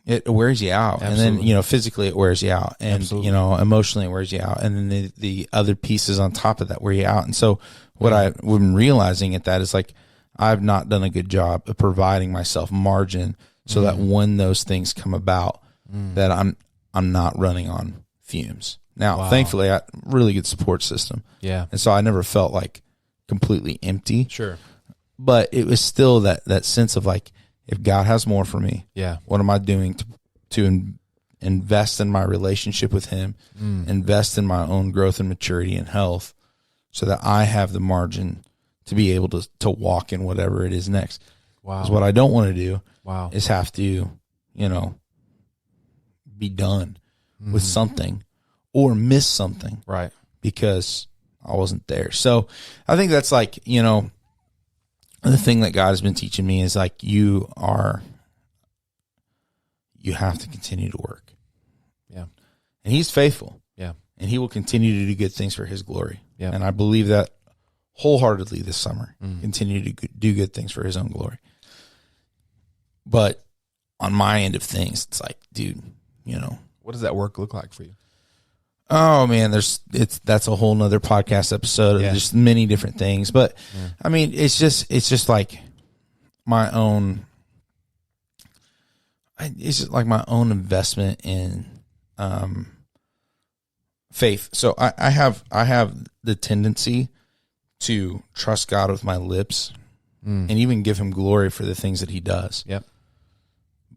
A: it wears you out.
B: Absolutely.
A: And then, physically it wears you out, and,
B: Absolutely.
A: Emotionally it wears you out. And then the other pieces on top of that wear you out. And so what I've been realizing at that is like, I've not done a good job of providing myself margin so that when those things come about, that I'm not running on fumes. Now, thankfully, I have a really good support system.
B: Yeah.
A: And so I never felt like completely empty.
B: Sure.
A: But it was still that sense of like, if God has more for me, what am I doing to invest in my relationship with Him, invest in my own growth and maturity and health, so that I have the margin to be able to walk in whatever it is next.
B: Wow.
A: Because what I don't want to do
B: Wow.
A: is have to, be done with something or miss something.
B: Right.
A: Because I wasn't there. So I think that's like, the thing that God has been teaching me is like, you have to continue to work.
B: Yeah.
A: And He's faithful.
B: Yeah.
A: And He will continue to do good things for His glory.
B: Yeah.
A: And I believe that wholeheartedly this summer, continue to do good things for his own glory. But on my end of things, it's like, dude, you know,
B: what does that work look like for you?
A: Oh man, that's a whole nother podcast episode of just many different things. But I mean, it's just like my own, it's just like my own investment in faith. So I have the tendency to trust God with my lips and even give him glory for the things that he does.
B: Yep.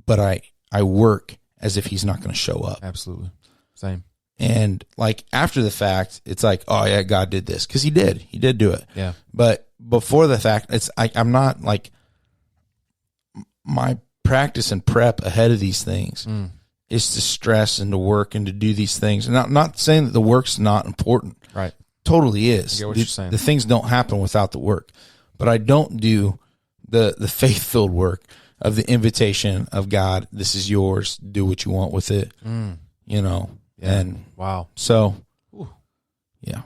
A: But I work as if he's not going to show up.
B: Absolutely. Same.
A: And like after the fact, it's like, oh yeah, God did this, because he did do it.
B: Yeah.
A: But before the fact, it's I'm not like, my practice and prep ahead of these things is to stress and to work and to do these things. And not saying that the work's not important.
B: Right.
A: Totally is.
B: I get what you're saying.
A: The things don't happen without the work. But I don't do the faith-filled work of the invitation of God. This is yours. Do what you want with it. You know.
B: Yeah.
A: And
B: wow.
A: So,
B: yeah.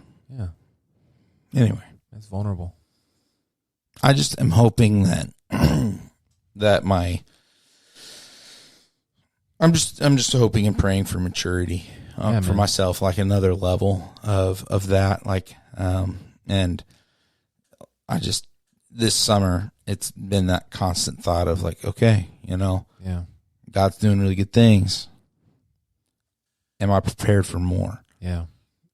A: Anyway,
B: that's vulnerable.
A: I just am hoping that I'm just hoping and praying for maturity for myself, like another level of that. Like, and I just, this summer, it's been that constant thought of like, okay, you know, God's doing really good things. Am I prepared for more?
B: Yeah.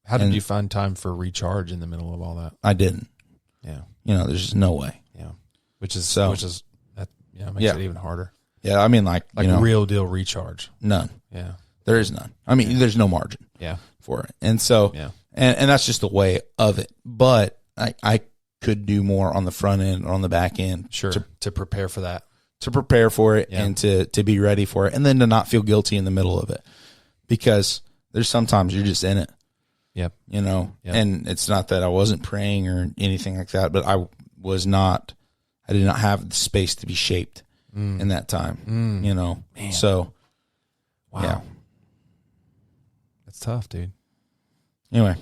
B: How did you find time for recharge in the middle of all that?
A: I didn't.
B: Yeah.
A: You know, there's just no way.
B: Yeah. Which is makes it even harder.
A: Yeah. I mean, like you know,
B: real deal recharge.
A: None.
B: Yeah.
A: There is none. I mean, there's no margin.
B: Yeah.
A: For it. And so, and that's just the way of it. But I could do more on the front end or on the back end.
B: Sure. To prepare for that.
A: To prepare for it and to be ready for it. And then to not feel guilty in the middle of it. Because there's sometimes you're just in it.
B: Yep.
A: You know, and it's not that I wasn't praying or anything like that, but I did not have the space to be shaped in that time, you know. Man. So,
B: wow. Yeah. That's tough, dude.
A: Anyway.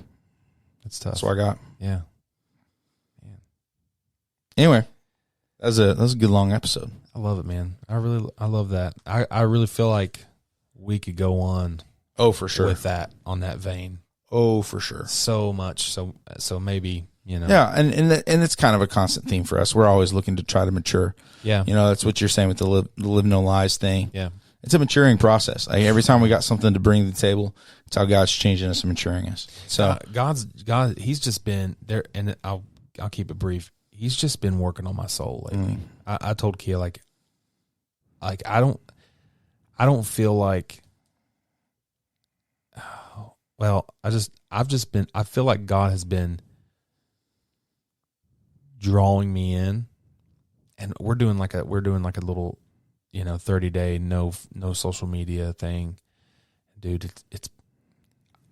B: That's tough.
A: That's what I got.
B: Yeah. Man.
A: Anyway, that was a good long episode.
B: I love it, man. I love that. I really feel like we could go on.
A: Oh, for sure.
B: With that, on that vein.
A: Oh, for sure.
B: So much. So maybe, you know.
A: Yeah, and it's kind of a constant theme for us. We're always looking to try to mature.
B: Yeah.
A: You know, that's what you're saying with the live no lies thing.
B: Yeah.
A: It's a maturing process. Like every time we got something to bring to the table, it's how God's changing us and maturing us. So
B: God, he's just been there, and I'll keep it brief. He's just been working on my soul lately. I told Kia like I don't feel like. Well, I feel like God has been drawing me in, and we're doing like a little, you know, 30-day no social media thing. Dude, it's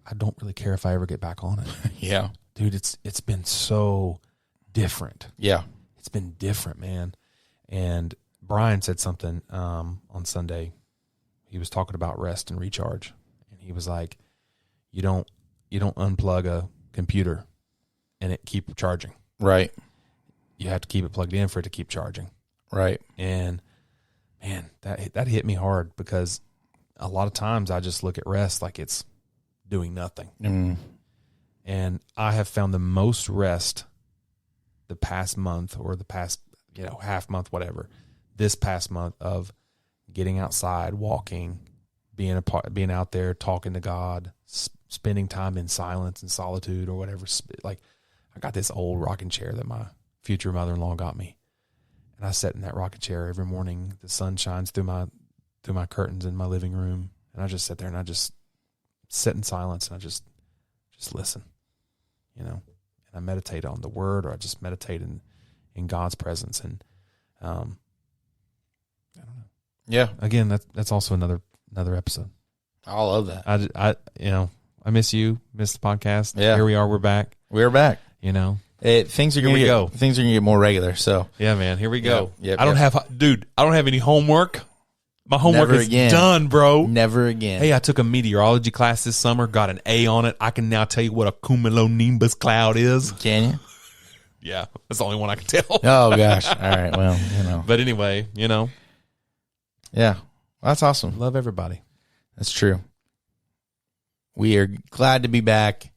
B: I don't really care if I ever get back on it.
A: Yeah.
B: Dude, it's been so different.
A: Yeah.
B: It's been different, man. And Brian said something on Sunday. He was talking about rest and recharge, and he was like, You don't unplug a computer and it keep charging.
A: Right.
B: You have to keep it plugged in for it to keep charging.
A: Right.
B: And man, that hit me hard, because a lot of times I just look at rest like it's doing nothing. And I have found the most rest the past month, or the past, you know, half month, whatever, this past month, of getting outside, walking, being out there, talking to God, spending time in silence and solitude or whatever. Like, I got this old rocking chair that my future mother-in-law got me, and I sat in that rocking chair every morning. The sun shines through my curtains in my living room, and I just sit there and I just sit in silence, and I just listen, you know, and I meditate on the word, or I just meditate in God's presence. And I don't know.
A: Yeah.
B: Again, that's also another episode.
A: I love that.
B: I miss you, miss the podcast.
A: Yeah.
B: Here we are. We're back.
A: We're back.
B: You know,
A: things are going to get more regular. So
B: yeah, man, here we go.
A: Yep,
B: I don't have any homework. My homework
A: Never
B: is
A: again.
B: done, bro.
A: Never again.
B: Hey, I took a meteorology class this summer, got an A on it. I can now tell you what a cumulonimbus cloud is.
A: Can you?
B: Yeah, that's the only one I can tell.
A: Oh gosh. All right. Well,
B: But anyway,
A: Yeah. Well, that's awesome.
B: love everybody.
A: That's true. We are glad to be back.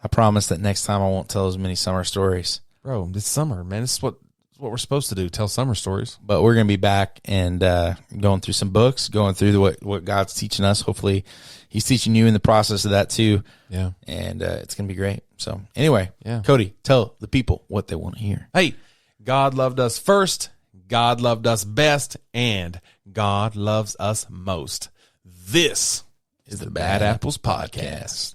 A: I promise that next time I won't tell as many summer stories.
B: Bro, it's summer, man. This is what we're supposed to do, tell summer stories.
A: But we're going to be back and going through some books, going through what God's teaching us. Hopefully he's teaching you in the process of that too.
B: Yeah.
A: And it's going to be great. So anyway,
B: yeah.
A: Cody, tell the people what they want to hear.
B: Hey, God loved us first, God loved us best, and God loves us most. This is the Bad Apples Podcast.